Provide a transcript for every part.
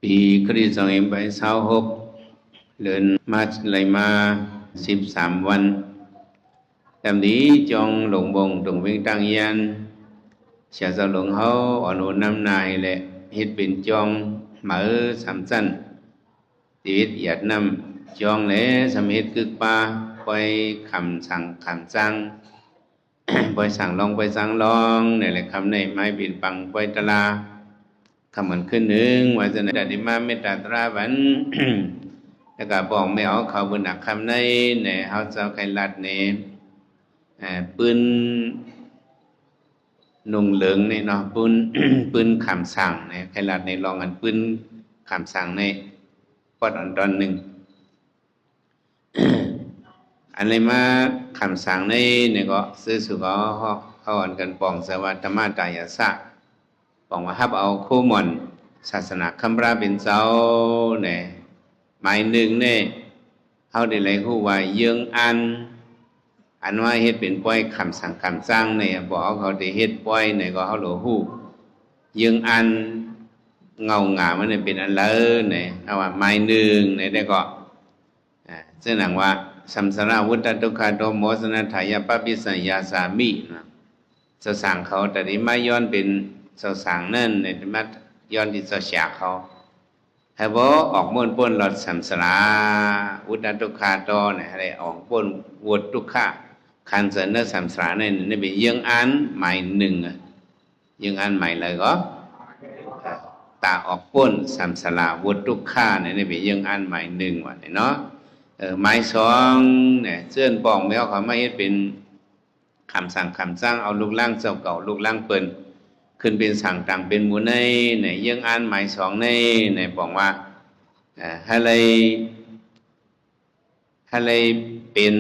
ปีคริสต์ศักราช26เดือนมาเลยมา13วันตามนี้จงหลงบงตรงวิ่งตั้งยันเสียสหลงเขาอนุนำนายและเฮ็ดเป็นจองเหมือสามสั้นชีวิตหยัดนำจองและสำเฮ็ดกึกปาไปคำสั่งคำสั่ง ไปสั่งลองไปสั่งลองเนี่ยแหละคำในไม้ปิ่นปังไปตลาคำมันขึ้นหนึ่งว่าจะในดัดิมาเมตตาตราบัน แล้วก็บอกไม่เอาเขาบนหนักคำในเนี่ยเขาจะใครลัดเนี่ยปืนนุ่งเหลืองเนี่ยเนาะปืน ปืนคำสั่งเนี่ยใครลัดในลองกันปืนคำสั่งในปอดตอนหนึ่ง อันเลยมาคำสั่งในเนี่ยก็ซื้อสุก็เขาอ่อนกันปองสวัสดิ์ธรรมะกายสะปองว่าฮับเอาคู่มอนศาสนาคำราเป็นเจ้าเนี่ยหมายหนึ่งเนี่ยเขาได้เลยคู่ว่าเยืองอันว่าเฮ็ดเป็นป้อยคำสั่งคำสั่งเนี่ยบอกเขาได้เฮ็ดป้อยเนี่ยก็เขาหลวหูเยืองเงาหงามันเนี่ยเป็นอันเลิศเนี่ยเอาว่าหมายหนึ่งเนี่ยได้ก็ซึ่งหนังว่าสัมสราวุตตทุกขาโตโมสนัทายาปปิสัญญาสามินะสสั่งเขาแต่ที่มาย้อนเป็นสสั่งนั่นเนี่ยมาย้อนที่สฉากเขาให้บอกออกม้วนป้นหลอดสัมสราวุตตทุกขาโตเนี่ยอะไรออกป้นวดทุกขาคันเสนอสัมสราเนี่ยนี่เป็นยังอันหมายหนึ่งยังอันหมายเลยก็ตาออกป้นสัมสราวดทุกขาเนี่ยนี่เป็นยังอันหมายหนึ่งว่ะเนาะหมายสองเนี่ยเสื่อนปองไม่เอาเขาไม่เฮ็ดเป็นคำสั่งคำสร้างเอาลูกล่างเจ้าเก่าลูกล่างเปิ้นขึ้นเป็นสั่งต่างเป็นหมู่ในเนี่ยยังอ่านหมายสองในเนี่ยบอกว่าให้เลยเป็น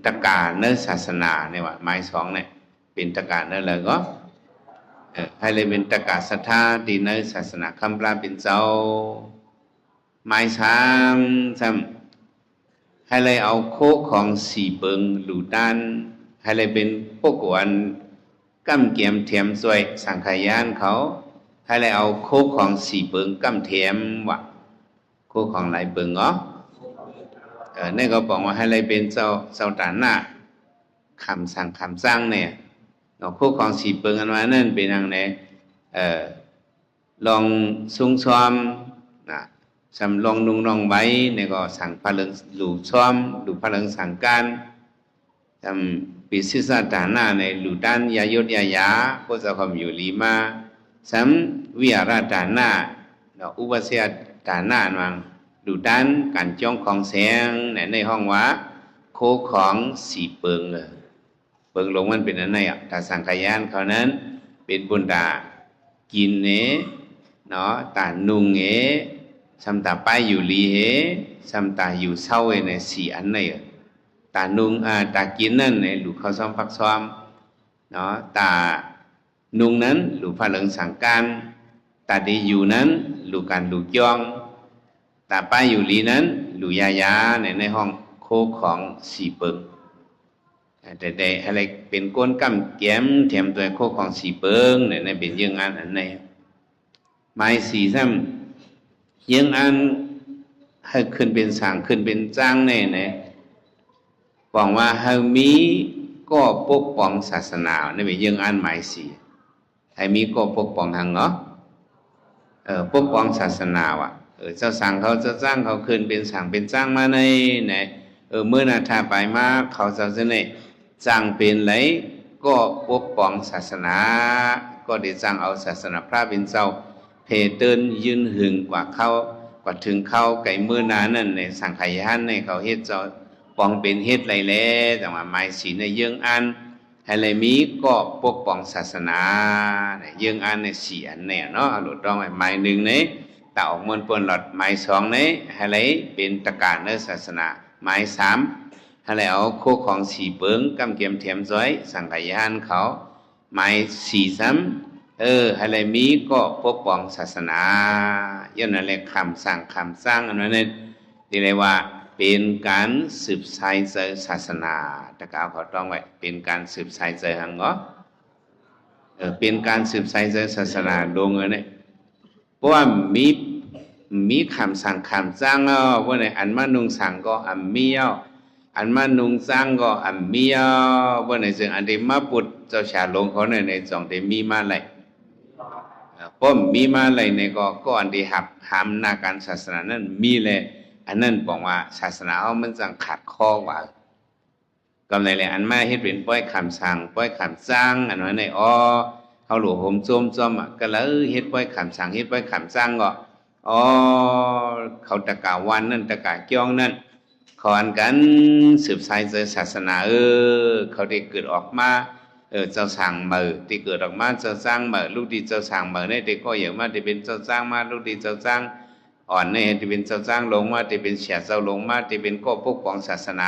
ตะการเนื้อศาสนาเนี่ยว่าหมายสองเนี่ยเป็นตะการเนื้อเลยก็ให้เลยเป็นตะการศรัทธาดีเนื้อศาสนาคำปลาเป็นเจ้าหมายสามให้เลยเอาโคของสีเบิงหลูด้านให้เลยเป็นพวกกวนกั้มเกียมเทียมสวยสังขยานเขาให้เลยเอาโคของสีเบิงกั้มเทียมวะโคของหลายเบิงเหรอนี่ก็บอกว่าให้เลยเป็นเจ้าตาหน้าคำสั่งคำสร้างเนี่ยโคของสีเบิงอันว่านั่นเป็นอย่างไรลองซุ้งซ้อมนะสำลองนุ่งนองไว้เนี่ยก็สั่งพลังหลู่ซ้อมหลู่พลังสั่งการทำปิศิษาฐานะในหลู่ด้านยายศยาก็จะความอยู่ลีมาสำวิหารฐานะอุปเสียฐานะมังหลู่ด้านการจ้องของแสงในห้องว่าโคของสีเปิงลงมันเป็นอันไหนอ่ะแต่สังขยานเขานั้นเป็นบุญตากินเนาะตานุ่งสัมตาป้ายอยู่ลีสัมตาอยู่เศร้าในสี่อันไหนตานุ่งตากินนั่นในหลูเขาซ้อมพักซ้อมเนาะตานุ่งนั้นหลูพระเหลืองสังการตาดีอยู่นั้นหลูการหลูจ้องตาป้ายอยู่ลีนั้นหลูยายาในห้องโคของสีเปิงแต่อะไรเป็นก้นกำแก้มแถมตัวโคของสีเปิงในเป็นยังอันไหนไม้สีซ้ำยังอันให้ขึ้นเป็นสั่งขึ้นเป็นจ้างเนี่ยบอกว่าให้มีก็ปกป้องศาสนาเนี่ยเป็นยังอันหมายสีให้มีก็ปกป้องทางเนาะปกป้องศาสนาว่ะเจ้าสั่งเขาเจ้าจ้างเขาขึ้นเป็นสั่งเป็นจ้างมาในเนี่ยเมื่อนาถ้าไปมาเขาจะเนี่ยจ้างเป็นไรก็ปกป้องศาสนาก็ได้จ้างเอาศาสนาพระเป็นเจ้าเพเตินยืนหึงกว่าเขากว่าถึงเขาไก่มือนานั่นในสังขยานในเขาเฮ็ดเจ้าปองเป็นเฮ็ดไรแล้วแต่ว่าหมายสีในเยื่องอันให้เลยมีก็ปกป้องศาสนาเยื่องอันในสี่อันเนี่ยเนาะหลุดต้องหมายหนึ่งเนี่ยแต่ออกมวลปนหลอดหมายสองเนี่ยให้เลยเป็นตะการเนื้อศาสนาหมายสามให้เลยเอาโคของสีเปิงกำเกียมเทียมจ้อยสังขยานเขาหมายสี่ซ้ำให้เลยมีก็ปกป้องศาสนาย้อนนั่นแหละคำสั่งคำสร้างอันนั้นที่เรียกว่าเป็นการสืบสายเจอศาสนาตะกาวเขาต้องไว้เป็นการสืบสายเจอหังก็เป็นการสืบสายเจอศาสนาดวงเนี่ยเพราะว่ามี มีคำสั่งคำจ้างว่าในอันมานุงสั่งก็อันมีอันมานุงจ้างก็อันมีว่าในซึ่งอันที่มาปุดเจ้าชาลงเขาในสองที่มีมาไหลป้อมมีมาไหลในก็อันที่หับหามนาการศาสนานั้นมีเลยอันนั้นบอกว่าศาสนาเขามันจังขัดข้อว่ากำไรเลยอันมาเฮ็ดเป็นป้อยคำสั่งป้อยคำจ้างอันนั้นในเขาหลวงโฮมจมก็เลยเฮ็ดป้อยคำสั่งเฮ็ดป้อยคำจ้างก็เขาตะกาวันนั่นตะกาเกี้ยงนั่นเขาอันกันสืบสายศาสนาเขาได้เกิดออกมาเจ้าสั่งมือที่เกิดออกมาเจ้าสร้างมือลูกดีเจ้าสั่งมือเนี่ยเด็กก็อย่างมาที่เป็นเจ้าสร้างมาลูกดีเจ้าสร้างอ่อนเนี่ยที่เป็นเจ้าสร้างลงมาที่เป็นเสียเจ้าลงมาที่เป็นก็ปกป้องศาสนา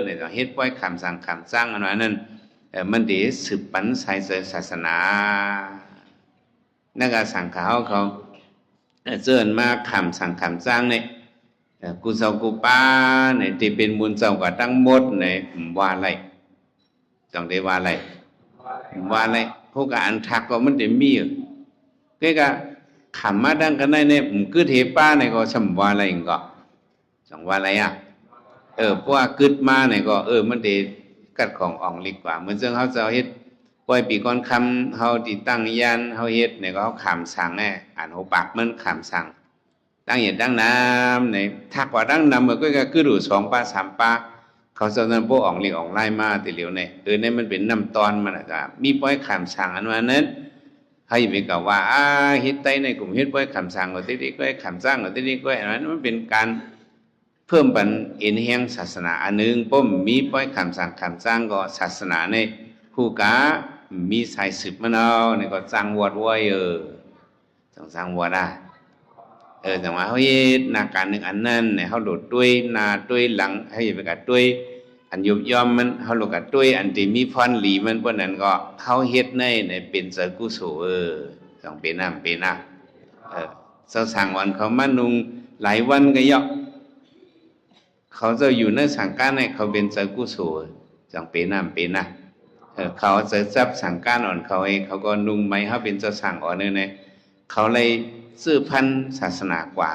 เนี่ยเฮ็ดป้อยคำสั่งคำสร้างอันนั้นมันดีสืบปันสายศาสนานักสั่งเขาเจิญมาคำสั่งคำสร้างเนี่ยกูเจ้ากูป้าเนี่ยที่เป็นมูลเจ้าก็ตั้งหมดเนี่ยว่าอะไรต้องได้ว่าอะไรพวกอันทักก็มันจะมีก็ขำมาดังกันได้เนี่ยกึศเทป้าเนี่ยก็สมว่าอะไรก็จังว่าอะไรเพราะว่ากึศมาเนี่ยก็มันเดกัดของอ่องลิกว่าเหมือนซึ่งเขาจะเฮ็ดปล่อยปีก่อนคำเขาติดตั้งยันเขาเฮ็ดเนี่ยก็เขาขำสั่งแน่อ่านหัวปากมันขำสั่งตั้งเหตุตั้งน้ำเนี่ยทักว่าตั้งน้ำมันก็คือดู2 ปา 3 ปาเขาจะนั่นพวกอ่องลิกอ่องไล่มาติเหลียวเนี่ยเนี่ยมันเป็นน้ำตอนมันอาจจะมีปล่อยขำสั่งอันนั้นให้ไปกับว่าเฮ็ดไตในกลุ่มเฮ็ดป้อยคำสั่งก็ติดๆก็คำสั่งก็ติดๆก็อันนั้นมันเป็นการเพิ่มปันเอ็นแห่งศาสนาอันนึงป้อมมีป้อยคำสั่งคำสั่งก็ศาสนาในผู้กามีสายสืบมันเอาเนี่ยก็จังวัดไว้ต้องจังวัดแต่ว่าเขาเฮ็ดนาการหนึ่งอันนั้นเนี่ยเขาโดดด้วยนาด้วยหลังให้ไปกับด้วยอันยุบย่อมมันเขาลงกับด้วยอันที่มีพรหลีมันพวกนั้นก็เขาเฮ็ดในเป็นเสกุศลต้องเป็นน้ำเจ้าสั่งวันเขามานุงหลายวันก็ยอกเขาจะอยู่ในสังการในเขาเป็นเสกุศลต้องเป็นน้ำเขาจะจับสังการอ่อนเขาก็นุงไม้เขาเป็นเจ้าสั่งอ่อนเนี่ยเขาเลยซื้อพันศาสนากว่า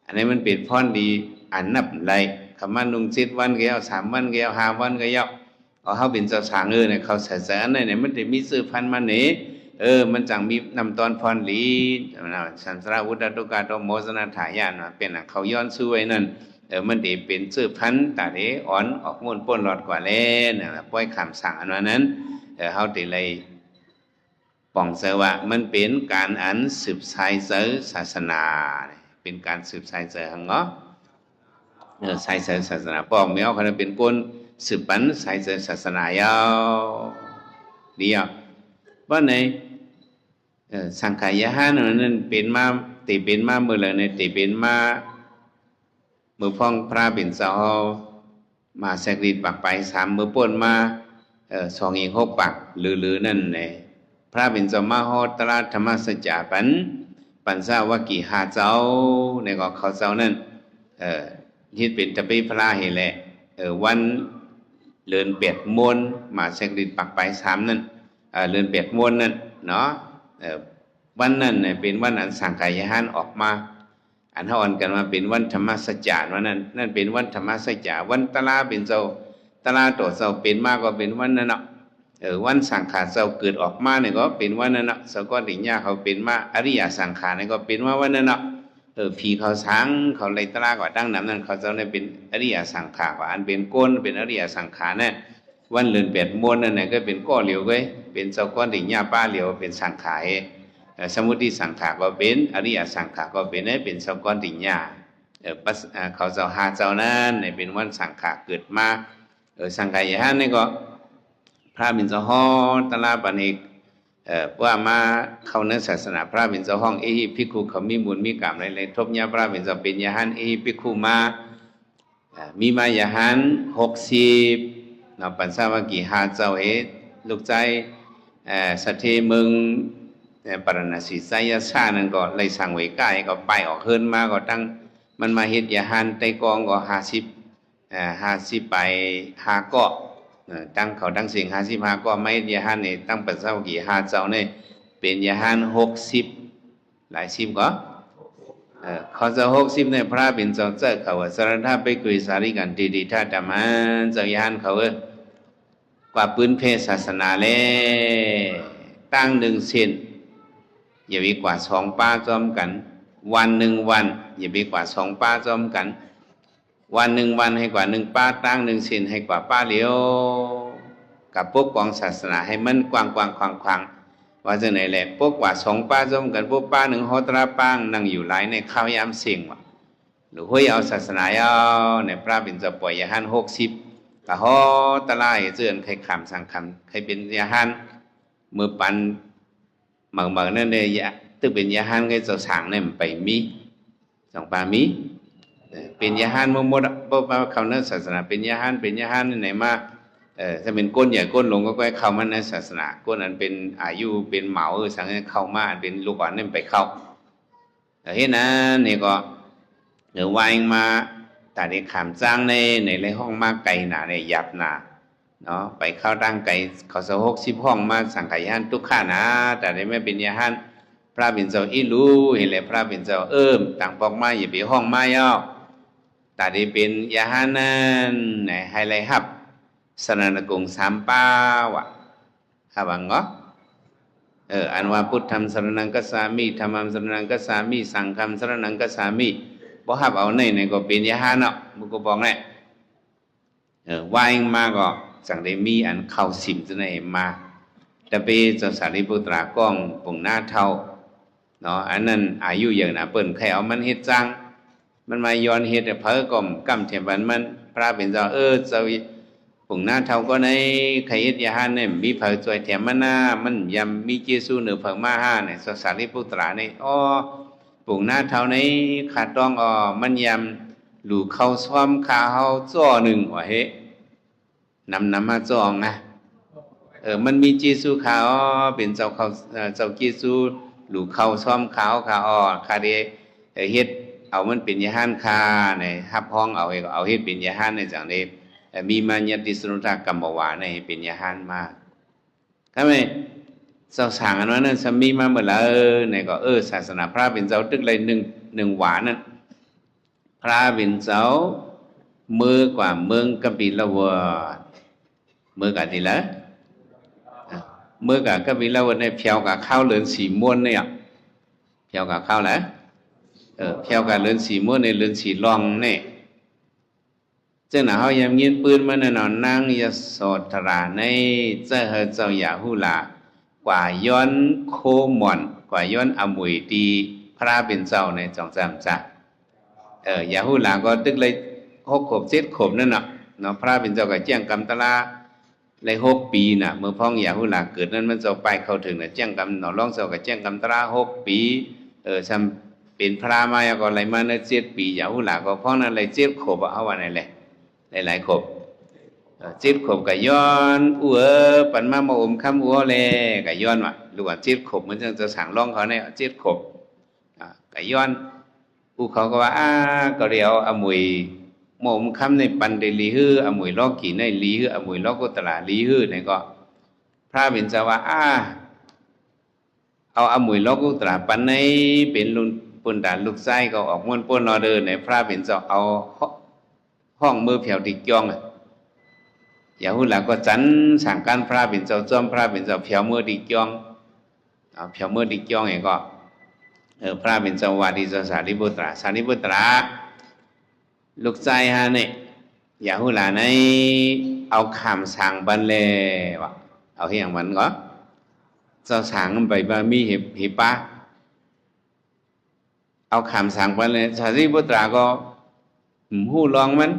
อันนี้มันเป็นพรดีอันนับไรคำว่านุ่ง7 วันก็เอา3 วันก็เอา5 วันก็เอาเขาเป็นเจ้าสางเนี่ยเขาใส่อันเนี่ยมันจะมีซื้อพันมาเนี่ยมันจังมีนำตอนพรหลีสันสราวุฒตุกาโตโมสนาถายานเป็นเขาย้อนซื้อไว้นั่นมันจะเป็นซื้อพันตาเดอ่อนออกมุ่นป้นหลอดกว่าเล่นป้อยคำสั่งอันนั้นเขาติเลยป่องเสว่ามันเป็นการอันสืบสายศาสนาเป็นการสืบสายหังเนาะสายศาสนาป้องไม่เอาเขาเป็นคนสืบปันสายศาสนายาวดีว่าในสังขายะนั้นเป็นมาติเป็นมาเมื่อไรเนี่ยติเป็นมาเมื่อพ้องพระเป็นเจ้ามาแสกฤทธิ์ปักไป3 เมื่อป่นมา2 อีก 6 ปักหรือนั่นเนี่ยพระเป็นเจ้ามาฮอตราธรรมสัจจะปัญสาวกิหาเจ้าในก็เขาเจ้านั่นฮิตเป็นตะปีพระเฮแหละวันเลือน8 มวนมาแสกฤทธิ์ปักไป3นั่นเลือน8 มวนนั่นเนาะวันนั้นเนี่ยเป็นวันอันสังขายะออกมาอันเฮาอ่อนกันมาเป็นวันธรรมสัจจะวันนั้นนั่นเป็นวันธรรมสัจจะวันตะลาเป็นเจ้าตะลาโตเจ้าเป็นมาก็เป็นวันนั้นเนาะวันสังขารเจ้าเกิดออกมาเนี่ยก็เป็นวันนั้นเนาะสก็ดิ่งญาเขาเป็นมาอริยสังขารเนี่ยก็เป็นวันนั้นเนาะผีเขาช้างเขาเลยตะลาก็ตั้งน้ำนั้นเขาเจ้าเนี่ยเป็นอริยสังขารว่าอันเป็นก้นเป็นอริยสังขารเนี่ยวันเลือน8 มวนนั่นน่ะก็เป็นก้อเหลียวเว้ยเป็นเจ้าก้อนดิ่งญาป้าเหลียวเป็นสังขารสมุติสังขารก็เป็นอริยสังขารก็เป็นเจ้าก้อนดิ่งญาเขาเจ้าหาเจ้านั้นเนี่ยเป็นวันสังขารเกิดมาสังขารอย่างนี้ก็พระบิณฑห้องตลาปณิกว่ามาเข้าในศาสนาพระบิณฑห้องภิกขุเขามีบุญมีกรรมอะไรทบญาพระบิณฑเป็นยาหันภิกขุมามีมายาหัน60ปัญสาวกิหาเจ้าลูกใจสัทเทมึงปรณสีไสยชานั่นก็เลยสั่งไว้ใกล้ก็ไปออกเฮิรนมาก็ตั้งมันมาเฮ็ดยาหันไตกองก็50ไป5 เกาะตั้งเขาตั้งสิ่ง55 ก็ไม่ยาหันนี่ตั้งปัญสาวกิหาเจ้าเนี่ยเป็นยาหัน60หลาย10ก็ ข้อจะ60ในพระเป็นเจ้าเจ้าเขาว่าสารธาไปกุยสาริกันดีๆถ้าธรรมันเจ้ายานเขากว่าปืนเพศศาสนาเลยตั้ง1 เซนอย่าไปกว่า2 ป้าจอมกันวัน1 วันอย่าไปกว่า2 ป้าจอมกันวัน1 วันให้กว่า1 ป้าตั้ง1 เซนให้กว่าป้าเหลียวกับปกป้องศาสนาให้มันกว้างๆขวางๆว่าจะไหนแหละปกกว่า2 ป้าจอมกันปกป้า1 โหตราป้างนั่งอยู่หลายในข้าวยามเสียงว่ะหรือห้วยเอาศาสนาเอาในพระเป็นจะปล่อยยาหัน60กะฮอตะไลเจือนใครขำสังคำใครเป็นยาหันมือปันเหมือนนั่นเลยตึกเป็นยาหันcáiเจ้าสางเนี่ยไปมี2 ป้ามีเป็นยาหันหมดเพราะว่าเขาในศาสนาเป็นยาหันไหนมาถ้าเป็นก้นใหญ่ก้นลงก็เข้ามาในศาสนาก้นอันเป็นอายุเป็นเหมาสังเข้ามาอันเป็นลูกอ่อนนี่ไปเข้าเห็นนะนี่ก็หรือวายมาแต่ในขามจ้างในไรห้องมาไก่หนาในยับหนาเนาะไปเข้าร่างไก่เขาจะ60 ห้องมาสั่งไก่ย่านทุกข้านะแต่ในไม่เป็นยาหันพระเป็นเจ้าอีรู้เห็นเลยพระเป็นเจ้าต่างปอกมาอย่าไปห้องมาย่อแต่ได้เป็นยาหันนั่นไหนให้ไรฮับสนานกง3 ป้าวะฮะบังก็อันว่าพุทธัมสรณังกัสสามิธัมมัมสรณังกัสสามิสังฆัมสรณังกัสสามิบ่ฮับเอาในก็เป็นยาหันเนาะบุกบอกแน่วายมาก็สั่งได้มีอันเข้า10จะได้มาแต่ไปเจ้าสารีบุตรากล้องปุ่งหน้าเท่าเนาะอันนั้นอายุอย่างน่ะเปิ้นใครเอามันเฮ็ดจังมันมาย้อนเฮ็ดเผอกมกำเทียบันมันพระเป็นเจ้าเจ้าปุ่งหน้าเท่าก็ในใครเฮ็ดยาหันเนี่ยมีเผอจวยแถมมันหน้ามันยำมีเจซูเหนือเผอมาห้าเนี่ยสารีบุตราเนี่ยปุ่งหน้าเท่าในขาดต้องมันยำหลูเข้าซ้อมขาเฮาจ้อหนึ่งว่าเฮนำมาจ้องนะมันมีเจซูขาเป็นเจ้าเขาเจ้าเจซูหลูเข้าซ้อมขาวขาคาเดเฮ็ดเอามันเป็นยาหันคาในฮับห้องเอาเฮ็ดเป็นยาหันในจังนี้มีมัญญติสนุทากรรมวาในเป็นยาหันมาทำไมเจ้าสางอันนั้นสมีมาเมื่อไรเนี่ยก็ศาสนาพระเป็นเจ้าตึกเลยหนึ่งหวานนั้นพระเป็นเจ้ามือกว่าเมืองกบิลวดมือกับทีละมือกับกบิลวดเนี่ยเพียวกับข้าวเหลืองสีม่วนเนี่ยเพียวกับข้าวแหละเพียวกับเหลืองสีม่วนในเหลืองสีรองเนี่ยเจ้าหน้าเขายังยินปืนมาในนอนนั่งยโสธราในเจ้าเจ้าอย่าหูลากว่าย้อนโคหม่อนกว่าย้อนอมวยดีพระเป็นเจ้าในจองจำจ้ะอย่าหูลาก็ตึกเลย6 ขวบ7 ขวบนั่นเนาะพระเป็นเจ้ากับเจียงกำตะลาเลย6 ปีน่ะเมื่อพ้องอย่าหูลาเกิดนั้นมันจะไปเข้าถึงน่ะเจียงกำหนอร้องเจ้ากับเจียงกำตะลา6 ปีซ้ำเป็นพระมาก็อะไรมาใน7 ปีอย่าหูลาก็พ้องนั้นเลย7 ขวบเอาวันไหนเลยหลายขบ7 ขบกับย้อนปันมาอมคำเลยกับย้อนว่ะหรือว่า7 ขบมันจะสั่งร้องเขาเนี่ย7 ขบกับย้อนเขาก็ว่าก็เรียวอมวยอมคำในปันเดลีฮืออมวยล้อกี่ในลีฮืออมวยล้อกุตลาลีฮือเนี่ยก็พระเป็นจะว่าเอาอมวยล้อกุตลาปันในเป็นลุนปุ่นด่านลูกไส้ก็ออกม้วนป้นนอเดินในพระเป็นจะเอาห้องมือเผียวดิกยองอย่าหูหลักก็จันสั่งการพระเป็นเจ้าจอมพระเป็นเจ้าเผียวมือดิกยองเผียวมือดิกยองเองก็พระเป็นเจ้าวาดีเจ้าสารีบุตราลูกใจฮะเนี่ยอย่าหูหลักในเอาคำสั่งบันเลยวะเอาเฮียงมันก็เจ้าสั่งไปบามีหิปะเอาคำสั่งบันเลยสารีบุตราก็หูลองมัน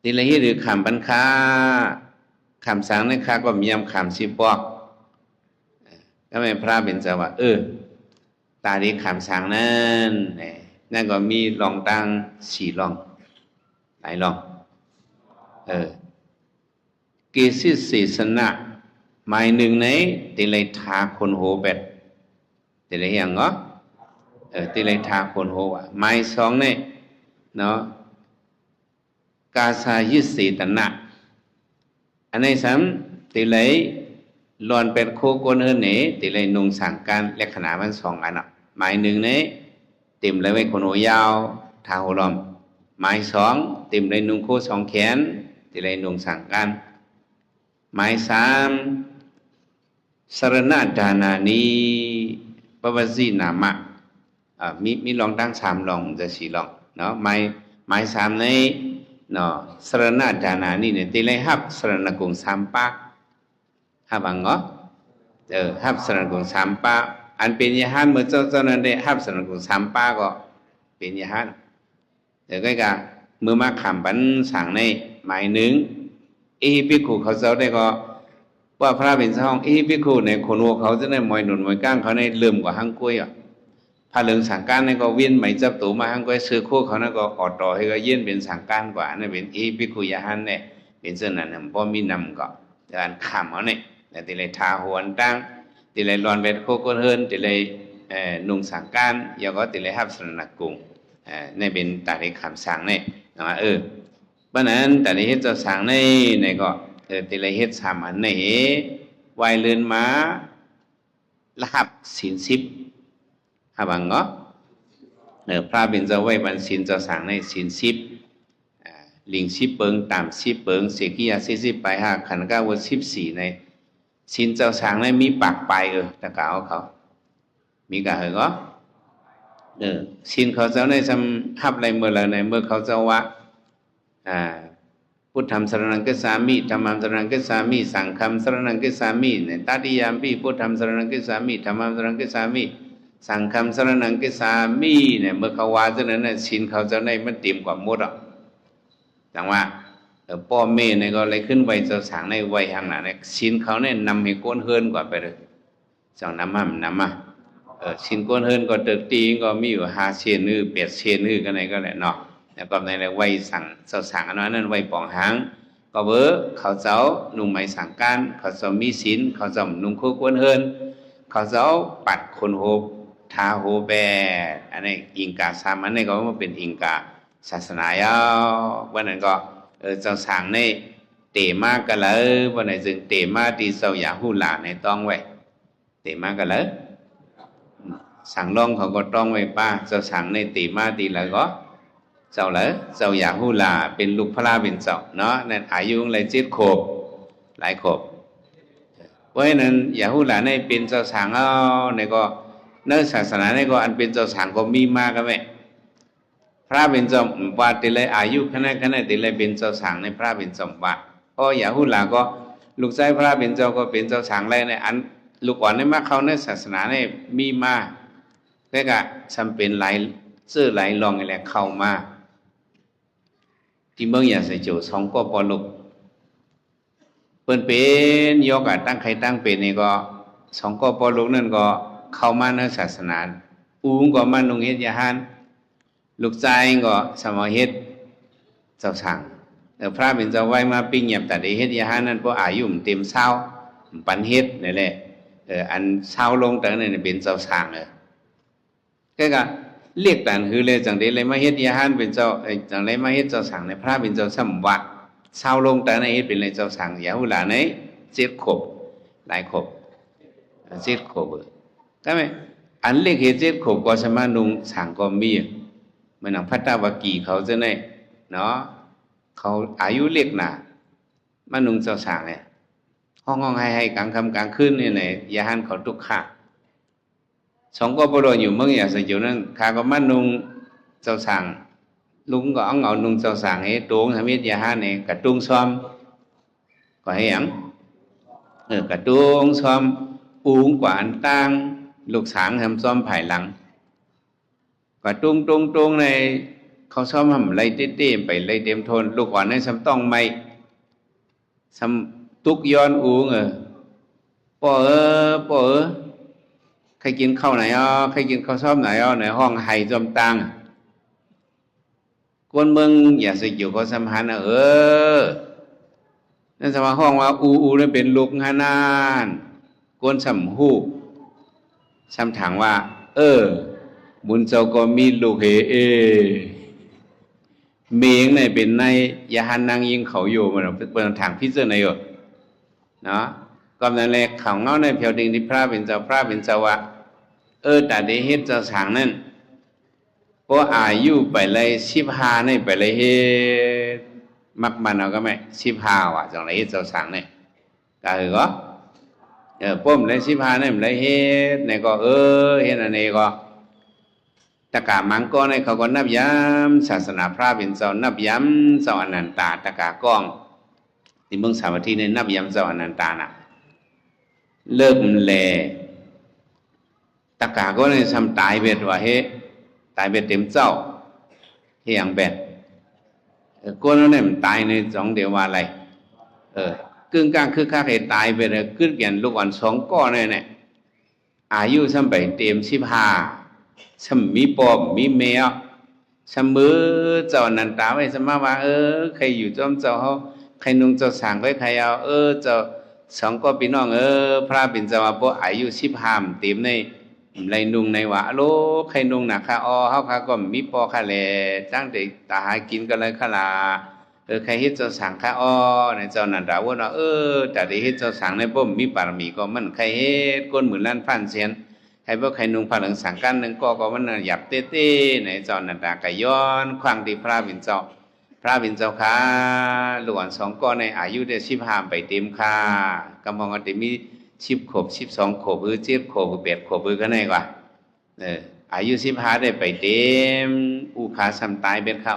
ทีละที่หรือคำปันค้าคำสั่งนั่นค้าก็มียำคำ10 บอกก็ไม่พระเป็นเจ้าว่าตาดีคำสั่งนั่นก็มีลองตั้ง4 ลองหลายลองเกศิศีสนะหมายหนึ่งในทีละทาคนโหเป็ดทีละอย่างก็ทีละทาคนโหว่ะหมาย2ในเนาะกาสายิสีตนะอันนี้3ติเลยลอนเป็นโคโกนเฮเนติเลยนุงสั่งการลักษณะมัน2 อันหมายหนึ่งใน เต็มเลยไว้คนหัวยาวทาหัวล้อมไม้สองเต็มเลยนุ่งโค้สองแขนที่เลยนุ่งสังกันไม้สามสรณดานานีปวสีนามะมีลองตั้งสามลองจะสี่ลองเนาะไม้สามในเนาะสรณดานานีเนี่ยที่เลยฮับสรณกุงสามปะฮับอังเนาะฮับสรณกุงสามปะอันเป็นยาหันเมื่อเจ้านั้นได้ฮับสรณกุงสามปะก็เป็นยาหันก็กะเมื่อมาขำปันสั่งในหมายหนึ่งภิกขุเขาเจ้าได้ก็ว่าพระเป็นช่องภิกขุในคนวัวเขาจะได้มวยหนุนมวยก้างเขาในเลื่อมกว่าหังกุ้ยพระเหลืองสังการในก็เวียนไหมจับตัวมาหังกุ้ยซื้อคู่เขานั่นก็อดต่อให้ก็เย็นเป็นสังการกว่านั่นเป็นภิกขุยาหันเนี่ยเป็นเส้นนั้นพอมีนำก็การขำเขาเนี่ยแต่ทีไรทาหัวตั้งทีไรรอนเวทโคกเฮินทีไรนุ่งสังการยาก็ทีไรฮับสนักกุงในเป็นตาในคำสั่งเนี่ยนะเพราะนั้นแต่ในเฮ็ดเจ้าสั่งในก็ทีไรเฮ็ดสามอันในวายเลือนม้าละหับศีลสิบหับังเนาะพระเป็นเจ้าไว้บรรศีลเจ้าสั่งในศีลสิบลิงสิบเปิงตามสิบเปิงเสกียาสิบไปห้าขันธ์ก้าว14ในศีลเจ้าสั่งในมีปากไปตะกาวเขามีกะเหรอศีลเขาเจ้าในทำฮับอะไรเมื่อไรในเมื่อเขาเจ้าว่าพุทธัมสรณังกัสสามิธัมมัมสรณังกัสสามิสังฆัมสรณังกัสสามิเนี่ยตติยามปิพุทธัมสรณังกัสสามิธัมมัมสรณังกัสสามิสังฆัมสรณังกัสสามิเนี่ยเมื่อเขาว่าเจ้านั้นน่ะศีลเขาเจ้าในมันเต็มกว่าหมดจังว่าพ่อแม่เนี่ยก็เลยขึ้นไว้เจ้าสางในไว้ห่างหน้าเนี่ยศีลเขาเนี่ยนำให้ก้นเฮินกว่าไปเลยจังนำมาศีลก้นเฮินก็เติบตีก็มีอยู่5 เซนหรือ8 เซนหรือกันไหนก็แหละเนาะแล้วก็ในไว้สั่งเจ้าสั่งอันนั้นไว้ปองหางก็เบอเขาเจ้านุ่งไม้สังการเขาเจ้ามีศีลเขาเจ้านุ่งโคกวนเฮินเขาเจ้าปัดคนโหบทาโหแบอันนี้อิงกาสามันนี่ก็ว่าเป็นอิงกาศาสนายาววันนั้นก็เจ้าสั่งในเตมากันเลยวันไหนจึงเตมาตีเจ้าอย่าหูหลาในต้องไว้เตมากันเลยสั่งลองเขาก็ต้องไว้ป้าเจ้าสั่งในเตมาตีแล้วก็เจ้าเลยเจ้าอยากหูลาเป็นลูกพระเป็นเจ้าเนาะนั่นอายุเลย7 ขวบหลายขวบเพราะฉะนั้นอยากหูลาในเป็นเจ้าสางเอาในก็เนื้อศาสนาในก็อันเป็นเจ้าสางก็มีมากกันไหมพระเป็นเจ้าว่าติเลยอายุขนาดติเลยเป็นเจ้าสางในพระเป็นเจ้าว่าเพราะอยากหูลาก็ลูกชายพระเป็นเจ้าก็เป็นเจ้าสางเลยในอันลูกอ่อนในมากเขาในศาสนาในมีมากแต่ก็จำเป็นหลายซื้อหลายลองอะไรเข้ามาที่เมืองอยากใส่โจสองก็ปอลุกเปิ้นเป็นยกตั้งใครตั้งเป็นนี่ก็สองก็ปอลุกนั่นก็เข้ามาในศาสนาก็มานุงเฮ็ดยาหันลูกชายก็สมเฮ็ดเจ้าสั่งพระเป็นเจ้าไว้มาปิ้งเงียบแต่ได้เฮ็ดยาหันนั่นเพราะอายุเต็มเศร้าปันเฮ็ดนี่แหละอันเศร้าลงแต่นั่นเป็นเจ้าสั่งก็เรียกแต่คือเลยจังเดเลยมาเฮ็ดยาหันเป็นเจ้าจังเลยมาเฮ็ดเจ้าสั่งในพระเป็นเจ้าสัมวัดเศร้าลงแต่ในเฮ็ดเป็นเลยเจ้าสั่งยาหุลาใน7 ขวบหลายขวบ7 ขวบก็ไหมอันเรียกเฮ็ด7 ขวบก็สามารถนุงสั่งก็มีเหมือนพัตตาวกีเขาจะได้เนาะเขาอายุเรียกหนามานุงเจ้าสั่งเนี่ยห้องให้กลางค่ำกลางคืนเนี่ยไหนยาหันเขาทุกข์สองก็ปรอยู่เมื่ออย่างสิ่งนั้นข้าก็มานุงเจ้าสั่งลุงก็เอาเงานุงเจ้าสั่งให้ตวงทำมิตรยาหันเนี่ยกระตุ้งซ้อมก็ให้ยังกระตุ้งซ้อมอุ้งกว่าอันตั้งลูกสางทำซ้อมภายหลังกระตุ้งในเขาซ้อมทำไรเต้ไปไรเต็มทนลูกอ่อนในซ้ำต้องไม่ซ้ำตุกย้อนอุ้งป่อใครกินข้าวไหนใครกินข้าวซ้อมไหนในห้องไห้จอมตังกวนเมืองอย่าสิอยู่ก็สัมพันธ์นั่นสมาห้องว่าอูนั่นเป็นลูกฮานานกวนสัมหูสัมถังว่าบุญเจ้าก็มีลูกเมียงในเป็นในยาหันนางยิงเขาอยู่มันเป็นทางพิจารณาอยู่เนาะก็นั่นแหละเขาเงาในเพียวดิ่งที่พระเป็นเจ้าว่าแต่ได้เฮ็ดเจ้าสางนั่น พออายุไปเลย15นี่ไปเลยเฮ็ดมักมันเอาก็ไม่15ว่ะจังไรเฮ็ดเจ้าสังเนี่ยก็คือก็ป้มเลย15นี่มันเลยเฮ็ดเนี่ยก็เฮ็ดอันนี้ก็ตะกามังก็ในเขาก็นับย้ำศาสนาพระเป็นเจ้านับย้ำเจ้าอนันตาตะกากล้องที่เมืองสาวัตถีเนี่ยนับย้ำเจ้าอนันตาน่ะเลิกแลตะกาก็ในทำตายเบ็ดว่าเฮ้ตายเบ็ดเต็มเจ้าเฮียงเบ็ดก็นั่นเนี่ยมันตายในสองเดียวว่าอะไรกึ่งกลางคือข้าเคยตายไปเลยขึ้นเปลี่ยนลูกอ่อน2ก้อนเนี่ยอายุซ้ำไปเต็ม15ซ้ำมีปอบมีแมวซ้ำมือเจ้านันตาไว้สมาว่าใครอยู่จอมเจ้าเขาใครนุ่งเจ้าสั่งไว้ใครเอาเจ้า2ก้อนพี่น้องพระเป็นเจ้าว่าพวกอายุ15เต็มในไรนุ่งในว่าโลใครนุ่งหนักข้าเขาข้าก็มีปอข้าแลจ้างเด็กตาหากินกันเลยข้าลาใครเฮ็ดเจ้าสังข้าในเจ้านันดาว่าแต่ได้เฮ็ดเจ้าสังในบ่มมีบารมีก็มันใครเฮ็ดก้นหมื่นล้านพันเสียนใครบ่ใครนุ่งผ้าเหลืองสังกันหนึ่งก็มันหยับเต้ๆในเจ้านันดาก็ย้อนครั้งที่พระบิณเจ้าค่ะหลวง2ก้อนในอายุได้15ไปเต็มค่ะกำลังก็ได้มี10 ขวบ12 ขวบ7 ขวบ8 ขวบก็ได้กว่าอายุ15ได้ไปเต็มอุคาสำตายเป็นค่ะ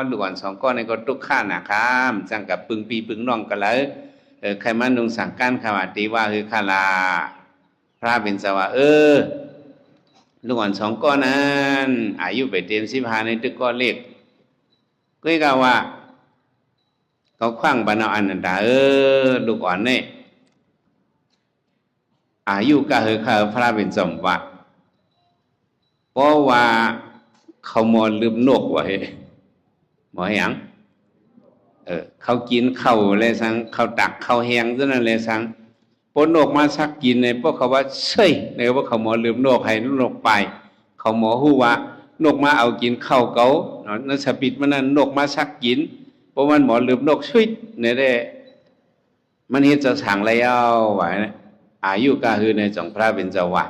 หลวง2ก้อนในก็ตุกข้านะครับจังกับปึงปีปึงน้องกันเลยใครมานุงสังกันขวาตีว่าคือคาลาพระเป็นสวะหลวง2ก้อนนั้นอายุไปเต็ม15ในตึกก้อนเล็กก็กล่าวว่าเขาคว้างบรรณาอันนันดาลูกอ่อนเนี่ยอายุก็คือข้าพระเป็นสมวะเพราะว่าเขามอลืมนกว่ะเฮ้หมอหยังเขากินข้าวเลยสังเขาตักข้าวแห้งซะนั่นเลยสังปนนกมาสักกินในพวกเขาว่าเช่ยในว่าเขามอลืมนกให้นกไปเขาหมอฮู้ว่านกมาเอากินข้าวเกานั่นสปิดมันนั่นนกมาสักกินเพราะมันหมอลืมนกช่วยเนี่ยได้มันเฮ็ดจะสั่งแล้วว่าอายุก็คือในจงพระเป็นเจ้าว่า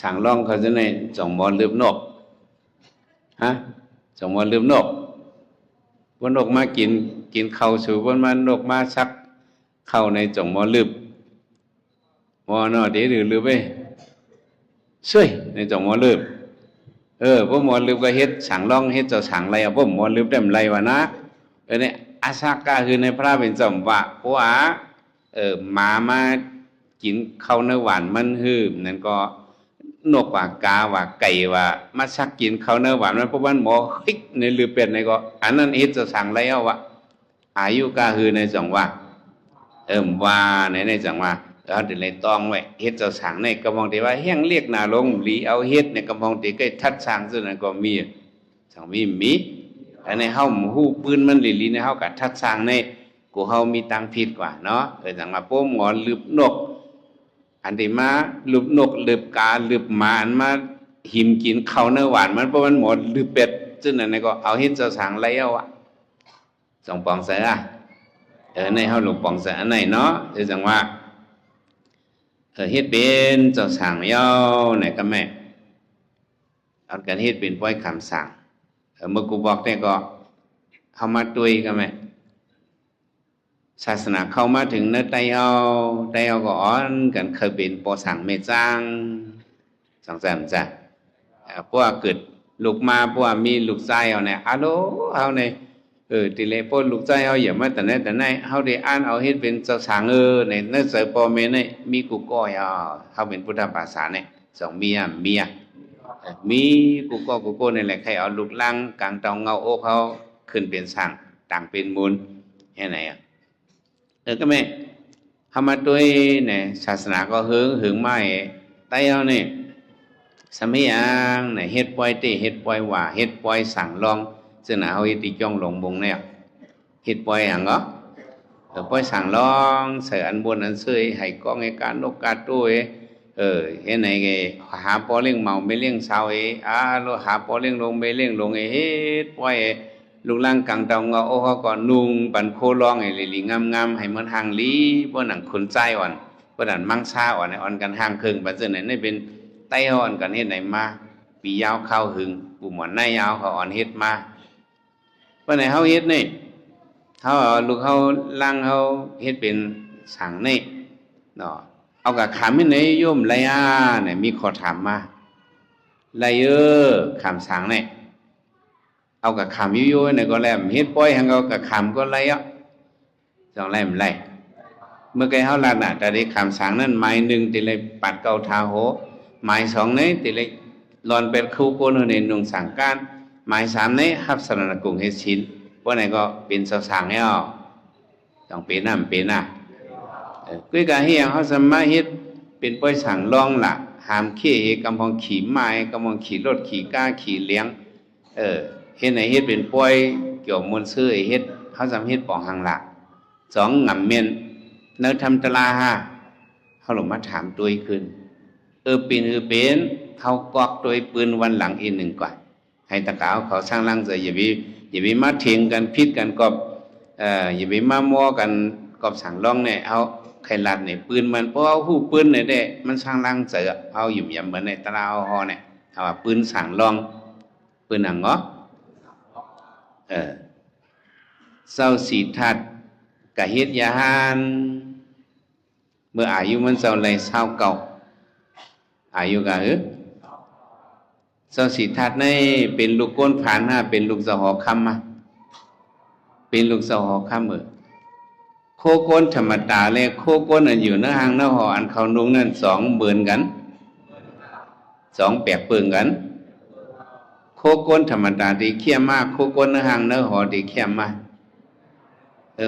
สั่งร้องเขาจะในจงมอลืมนกจงมอลืมนกว่านกมากินข้าวสู่ว่านนกมาซักเข้าในจงมอลืมมอนอเดี๋ยวลืมไปช่วยในจงมอลืมพวกมอลืมก็เฮ็ดสั่งร้องเฮ็ดเจ้าสั่งอะไรพวกมอลืมได้ไรวะนะเนี่ยอาสากาคือในพระเป็นเจ้าว่าเพราะว่าหมามากินข้าวเนื้อหวานมันหืมนั่นก็นกว่ากาว่าไก่ว่ามาซักกินข้าวเนื้อหวานมันเพราะว่าหมอฮิกในลือเป็ดในก็อันนั้นเฮ็ดจะสั่งแล้วว่าอายุกาคือในจังว่าว่าในจังว่าเอาเดี๋ยวเลยต้องไว้เฮ็ดจะสั่งในกระมองที่ว่าแห้งเรียกหน้าลงหลีเอาเฮ็ดในกระมองที่ใกล้ทัดสั่งซึ่งนั้นก็มีสั่งมีอันในเฮาฮู้ปืนมันหลีในเฮากับทัดสั่งในกูเฮามีตังผิดกว่าเนาะจังว่าโป้หมอลืบนกอันที่มาลืบนกลืบกาลืบหมาอันมาหิมกินข้าวเนื้อหวานมันเพราะมันหมอลืบเป็ดซึ่งนั่นก็เอาเฮ็ดเจ้าสางแล้วอ่ะสองปองเสือในเฮาหลวงปองเสืออันไหนเนาะจังว่าเฮ็ดเป็นเจ้าสางแล้วไหนก็แม่เอากันเฮ็ดเป็นป้อยคำสั่งเมื่อกูบอกได้ก็เฮามาตุยก็แม่ศาสนาเข้ามาถึงเนื้อไตเอาก็อ่อนกันเคยเป็นปอสังเมจังสังแซมจ้ะพวกเกิดลูกมาพวกมีลูกชายเอาเนี่ยโลเอาเนี่ยติเลพวกลูกชายเอาอย่ามาแต่ไหนเฮาได้อ่านเอาเฮ็ดเป็นเจ้าสางในเนื้อเสือปอเมเนี่ยมีกูก้อยเฮาเป็นพุทธภาษาเนี่ยสองเมียมีกูก็นี่แหละใครเอาลูกลังกลางเตาเงาโอ้เขาขึ้นเป็นสางต่างเป็นมูลแค่ไหนก็ไม่ทำมาด้วยเนี่ยศาสนาก็หึงไม่ไต้เอาเนี่ยสมัยยังเนี่ยเฮ็ดปล่อยเตเฮ็ดปล่อยว่าเฮ็ดปล่อยสั่งลองซึ่งน่ะเฮาเฮ็ดติจ้องหลงบงเนี่ยเฮ็ดปล่อยหยังก็ปล่อยสั่งลองใส่อันบนอันเสยให้กองให้การนกกาตุ้ยเฮ็ดไหนก็หาปอเลี้ยงเมาไม่เลี้ยงสาวโลหาปอเลี้ยงลงไม่เลี้ยงลงเฮ็ดปล่อยลูกล่างกลางเตาเงาโอ้เขาก่อนนุ่งปันโคลองไอ้ลีงามให้มันห่างลีบ่หนังคนใจอ่อนบ่ดันมังซาอ่อนอ่อนกันห่างครึ่งปัจจุบันนี่เป็นไต้อ่อนกันเฮ็ดไหนมาปี ปียาวเข้าหึงปู่หมอนในยาวเขาอ่อนเฮ็ดมาวันไหนเขาเฮ็ดนี่เขาลูกเขาล่างเขาเฮ็ดเป็นสังนี่เนาะเอากับคำนี่ไหนโยมไรเนี่ยมีขอถามมาไรคำสังนี่เอากับคำยุ่ยๆเนี่ยก็แล้วเฮ็ดป้อยหังเอากับคำก็ไรจังไรมันไรเมื่อไกเขาลัดน่ะแต่ได้คำสังนั้นไม้หนึ่งตีเลยปัดเกาทาโหไม้สองนี้ตีเลยหลอนเป็นคู่โกนในนุ่งสังการไม้สามนี้ฮับสนกุงเฮ็ดชิ้นว่าไหนก็เป็นสาวสังให้เอาต้องเป็นน้ำเป็นน่ะกุ้ยกะเฮียเขาสามารถเฮ็ดเป็นป้อยสังล่องล่ะหามขี้กำพองขี่ไม้กำพองขี่รถขี่ก้าขี่เลี้ยงเฮ็ดไหนเฮ็ดเป็นป้อยเกี่ยวมวลซื้อเฮ็ดเขาสามเฮ็ดปองหังหลักสองงำเมียนเนื้อทำตลาฮะเขาหลงมาถามตัวขึ้นเป็นเขากอกตัวปืนวันหลังอีกหนึ่งก่อนให้ตะกาวเขาสร้างร่างเสียอย่าไปมาเถียงกันพิษกันกอบอย่าไปมามัวกันกอบสั่งร้องเนี่ยเอาใครลัดเนี่ยปืนมันเพราะเอาหูปืนเนี่ยได้มันสร้างร่างเสียเอาหยุ่มยำเหมือนในตลาดฮอเนี่ยเอาว่าปืนสั่งร้องปืนหนังเงาะเศร้าสีทัดกะเฮ็ดยาหานเมื่ออายุมันเศร้าเลยเศร้าเก่าอายุกะเศร้าสีทัดในเป็นลูกก้นผ่านเป็นลูกสหอคำมาเป็นลูกสหอคำโคก้นธรรมดาเลยโคก้นอันอยู่เนื้อหางเนื้อหออันเขานุ่งนั่น2 เบือนกัน2 แปลกเปิงกันโคก้นธรรมดาดีเขี้ยมากโคก้นเนื้อหางเนื้อหอดีเขี้ยมมาก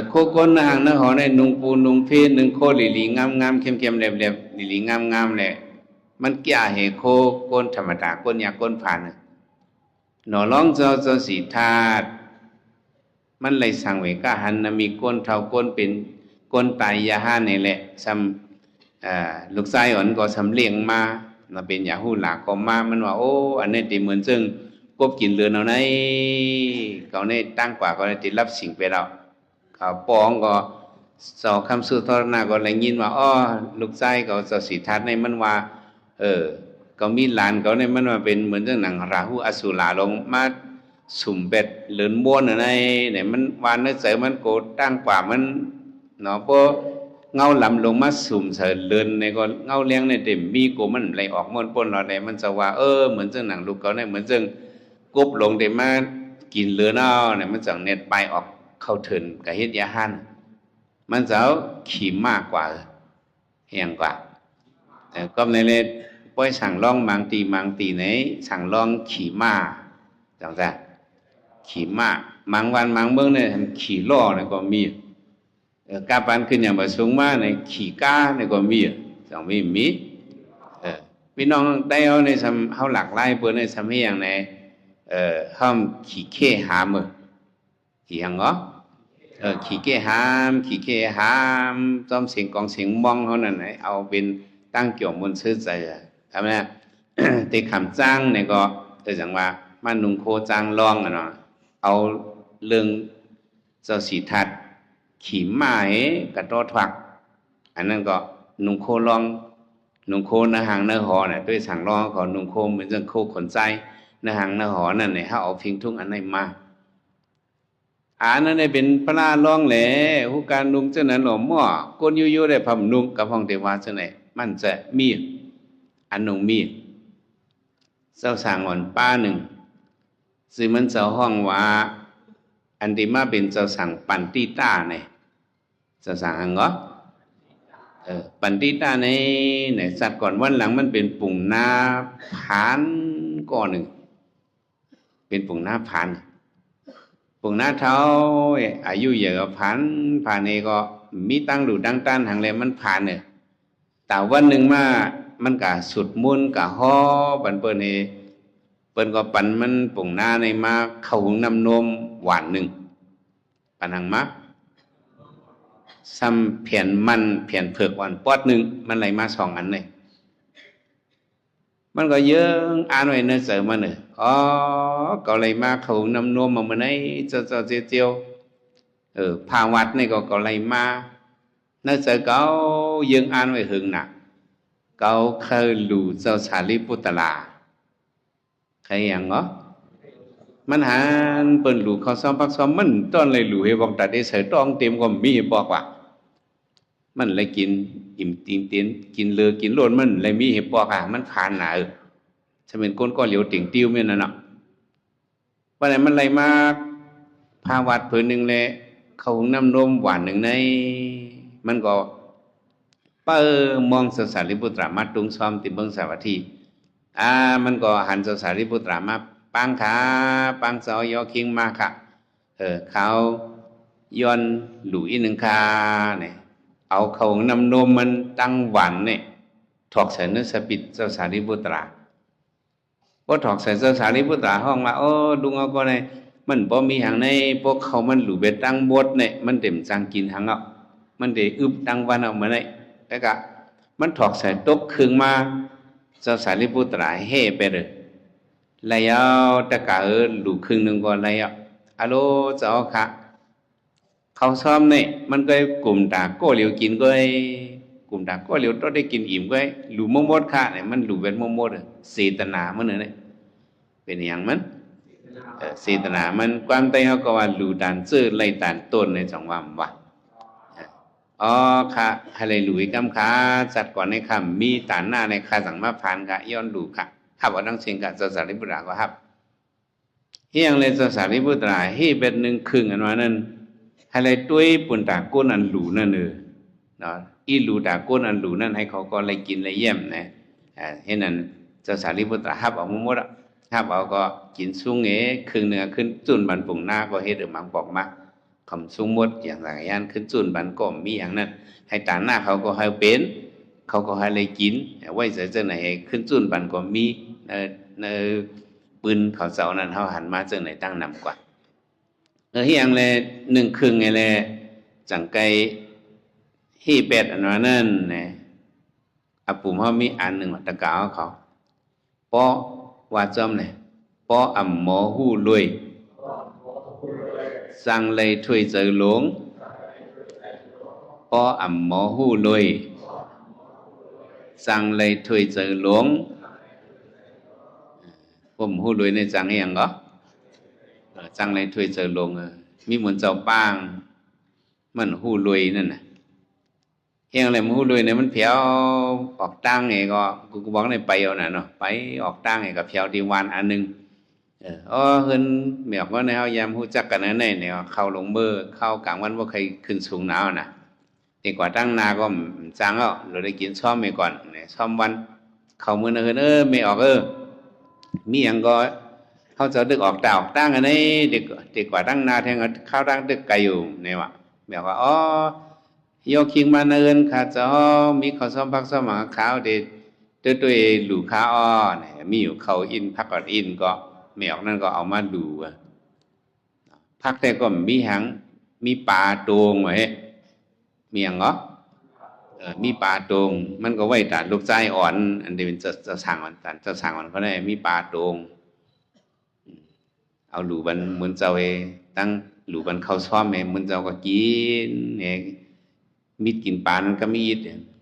โคก้นหางนะหอในนุ่งปูนุ่งเพศหนึ่งโคหลีงามๆเข้มๆแหลมๆหลีงามๆแหละมันแก่เหโคก้นธรรมดาก้นยาก้นผ่านหนอร้องเจ้าสีธาตุมันเลยสั่งไว้ก้าหันนะมีก้นเท่าก้นเป็นก้นตายยาห้านี่แหละซ้ำลูกชายอ่อนก็สำเลียงมาเป็นยาหูหลากก็มามันว่าโอ้อันนี้ตีเหมือนซึ่งกบกินเรือนเอาไหนเขาในตั้งกว่าก็ได้ติดรับสิ่งไปเราเขาปองก็สอคำสุทรนาก็เลยยินว่าอ้อลูกชายเขาสสีทัศน์ในมันว่าก็มีหลานเขาในมันว่าเป็นเหมือนเรื่องหนังราหูอสุราลงมาสุ่มเบ็ดเหลือนบ้วนอะไรเนี่ยมันวานเนื้อเสือมันโกตั้งกว่ามันเนาะพอเงาลำลงมาสุ่มเสือเลือนในก็เงาเลี้ยงในเต็มมีโกมันไหลออกม้วนป้นเราในมันจะว่าเหมือนเรื่องหนังลูกเขาเนี่ยเหมือนเรื่องกบลงเต็มมากินเลือนเอาเนี่ยมันจะเน็ตไปออกเข้าถึงกับเฮ็ดยาหันมันจะขี่มากกว่าแห้งกว่าแต่ก็ในเลป้อยสั่งล่องมังตีไหนสั่งล่องขี่ม้าจังจ้ะขี่ม้ามังวันมังเบื้องเนี่ยขี่ล้อเนี่ยก็มีกาปันขึ้นอย่างแบบสูงมากเนี่ยขี่ก้าเนี่ยก็มีจังมีพี่น้องได้เอาในทำเขาหลักไล่เพื่อในทำให้อย่างไหนห้ามขี่เข่หามือขี่หังเหรอขี่เก้หามต้อมเสียงกองเสียงมองเขานั่นไหนเอาเป็นตั้งเกี่ยวมนซื้อใจทำไมตีคำจ้างเนี่ยก็จะจังว่ามันนุ่งโคจ้างลองเนาะเอาเรื่องเจ้าสีทัดขี่ม้ากระโดดฝักอันนั้นก็นุ่งโคลองนุ่งโคเนื้อหางเนื้อหอเนี่ยด้วยสั่งลองเขานุ่งโคเหมือนเรื่องโคขนใจเนื้อหางเนื้อหอนั่นเนี่ยถ้าเอาพิงทุ่งอันไหนมานั่นได้เป็นพระร้องแหล่ผู้การนุ่งเจ้านั้นหล่อหม้อก้นยุ่ยๆได้พำนุ่งกับห้องเทวาเจ้าไหนมันจะมีอันนุ่งมีเจ้าสางอ่อนป้าหนึ่งซึ่งมันเจ้าห้องว่าอันที่มาเป็นเจ้าสั่งปันติต้าเนี่ยเจ้าสั่งหังเหรอปันติต้าในสัตว์ก่อนวันหลังมันเป็นปุ่งหน้าผานก้อนหนึ่งเป็นปุ่งหน้าผานปุ่งหน้าเท้าอายุเยอะผ่านนี่ก็มีตั้งหลุดดังต้านทางเลยมันผ่านเนี่ยแต่วันหนึ่งมามันกะสุดมุนกะฮ้อปันเปิ้นนี่เปิ้นก็ปันมันปุ่งหน้าในมาเข้าหุงน้ำนมหวานหนึ่งปันหังมาซ้ำเพียนมันเพียนเผือกหวานปอดหนึ่งมันไหลมา2 อันเลยมันก็เยอะอ่านไว้เนื้อเสือมันก็เลยมาเขาน้ำนมมาเมื่อไหร่เจ้าเจียวพาวัดนี่ก็เลยมาเนื้อเสือเขายังอ่านไว้หึงหนักเขาเคยหลู่เจ้าสารีปุตตรา ใครอย่างเหรอมันหันเปิ้นหลูเขาซ้อมพักซ้อมมันต้อนเลยหลูให้บอกตัดได้ใส่ต้องเต็มก็มีบอกว่ามันเลยกินอิ่มตีนเตียนกินเลือกินโลนมันเลยมีเห็บบอกอ่ะมันผ่านหนาจะเป็นก้นก็เหลียวติ่งติ้วเมียนั่นเนาะวันไหนมันเลยมาพาวัดเพิ่นหนึ่งเลยเขาน้ำนมหวานหนึ่งในมันก็เปิ้มองสารีบุตรมาตุงซ้อมติเบิงสาวัตถีมันก็หันสารีบุตรมาปังขาปังเสายอคิงมาค่ะเขาย้อนหลุยหนึ่งคาเนี่ยเอาเขานำนมมันตั้งหวันเนี่ยถอกใส่เนื้อสปิดสารีบุตราพอถอกใส่สารีบุตราห้องละดุงเอาก็ในมันพอมีหางในพวกเขามันหลุเบ็ดตั้งบดเนี่ยมันเต็มจังกินหางเอามันเดอึบตั้งวันเอาเหมือนไงแล้วก็มันถอกใส่ตกคืนมาสารีบุตราเฮ่ไปเลยแล้วตะกะหลุครึ่งหนึ่งก่อนแล้วอะโลเจ้าค่ะเขาซ้อมเนี่ยมันก็กลุ่มตาโก้เหลียวกินก็กลุ่มตาโก้เหลียวต้องได้กินอิ่มก็หลุมมดค่ะเนี่ยมันหลุเป็นมดเสตนามันเนี่ยเป็นอย่างมันเสตนามันความใจเขาก็ว่าหลุดานซื่อไล่ตานต้นในจังหวะว่าค่ะอะไรหลุยกำขาจัดก่อนในคำมีตานหน้าในคาสังมาพานค่ะย้อนหลุค่ะถ้าว่าต้องเชิงกับสารีบุตรก็ครับเฮียงเลยสารีบุตรเฮียเป็นหนึ่งครึ่งอันว่านั้นอะไรตัวปุ่นตาก้นอันหลูนั่นเนาะอีหลูตาก้นอันหลูนั่นให้เขาก็เลยกินเลยเยี่ยมนะเห็นนั้นสารีบุตรฮับเอาหมดฮับเอาก็กินซุ้งครึ่งเนื้อขึ้นจุนบันปุ่งหน้าก็เฮ็ดมังปอกมาคำซุ้งมดอย่างไรยันขึ้นจุนบันก็มีอย่างนั้นให้ตาหน้าเขาก็ให้เป็นเขาก็ให้เลยกินไว้เสียเจ้าไหนขึ้นจุนบันก็มีในปืนเขาเสานั้นเขาหันมาเจ้าไหนตั้งนำกว่าเฮียงเลยหนึ่งครึ่งไงเลยจังไกฮีเป็ดอันนั้นเนี่ยปุ่มเขามีอันหนึ่งตะกาวเขาปอว่าจอมเนี่ยปออ่ำหมอหู้ลุยสั่งเลยถ้วยเจอหลงปออ่ำหมอหู้ลุยสั่งเลยถ้วยเจอหลงผมหู้ลุยในจังเฮียงก็จังเลยถ้วยเจอหลงมีเหมือนเจ้าป้างมันหู้ลุยนั่นน่ะเฮียงอะไรมันหู้ลุยเนี่ยมันเพียวออกตั้งไงก็กูบอกในไปเอาน่ะเนาะไปออกตั้งไงกับเพียวดีวันอันนึงเฮินเมียก็ในเฮายามฮู้จักกันนั่นเนี่ยเข้าลงเบอร์เข้ากลางวันบ่เคยขึ้นสูงหนาวน่ะดีกว่าตั้งนาก็จังเอาเราได้กินซ้อมไปก่อนเนี่ยซ้อมวันเข้ามื้อนึงไม่ออกมีหยังก็เขาจะดึกออกดาวตั้งอันนี้ดึกกว่าตั้งนาแทงเข้าตั้งดึกไกลอยู่เนี่ยว่ะแบบว่าโยคิงมาเนินค่ะจะมีข้าวซ้อมพักซ้อมหมาขาวเด็ดด้วยหลูข้าวเนี่ยมีอยู่เขาอินพักก่อนอินก็ไม่ออกนั่นก็เอามาดูพักแต่ก็มีหังมีปลาโตงไว้มีอย่างเหรอมีปลาโตงมันก็ไว้ตาลูกใจอ่อนอันเดียวเป็นจะสั่งอ่อนตาจะสั่งอ่อนเขาได้มีปลาโตงเอาหลูบันมุนเจ้าตั้งหลูบันเข้าซ้อมมุนเจ้าก็กินเนี่ยมิดกินปลานั้นก็มี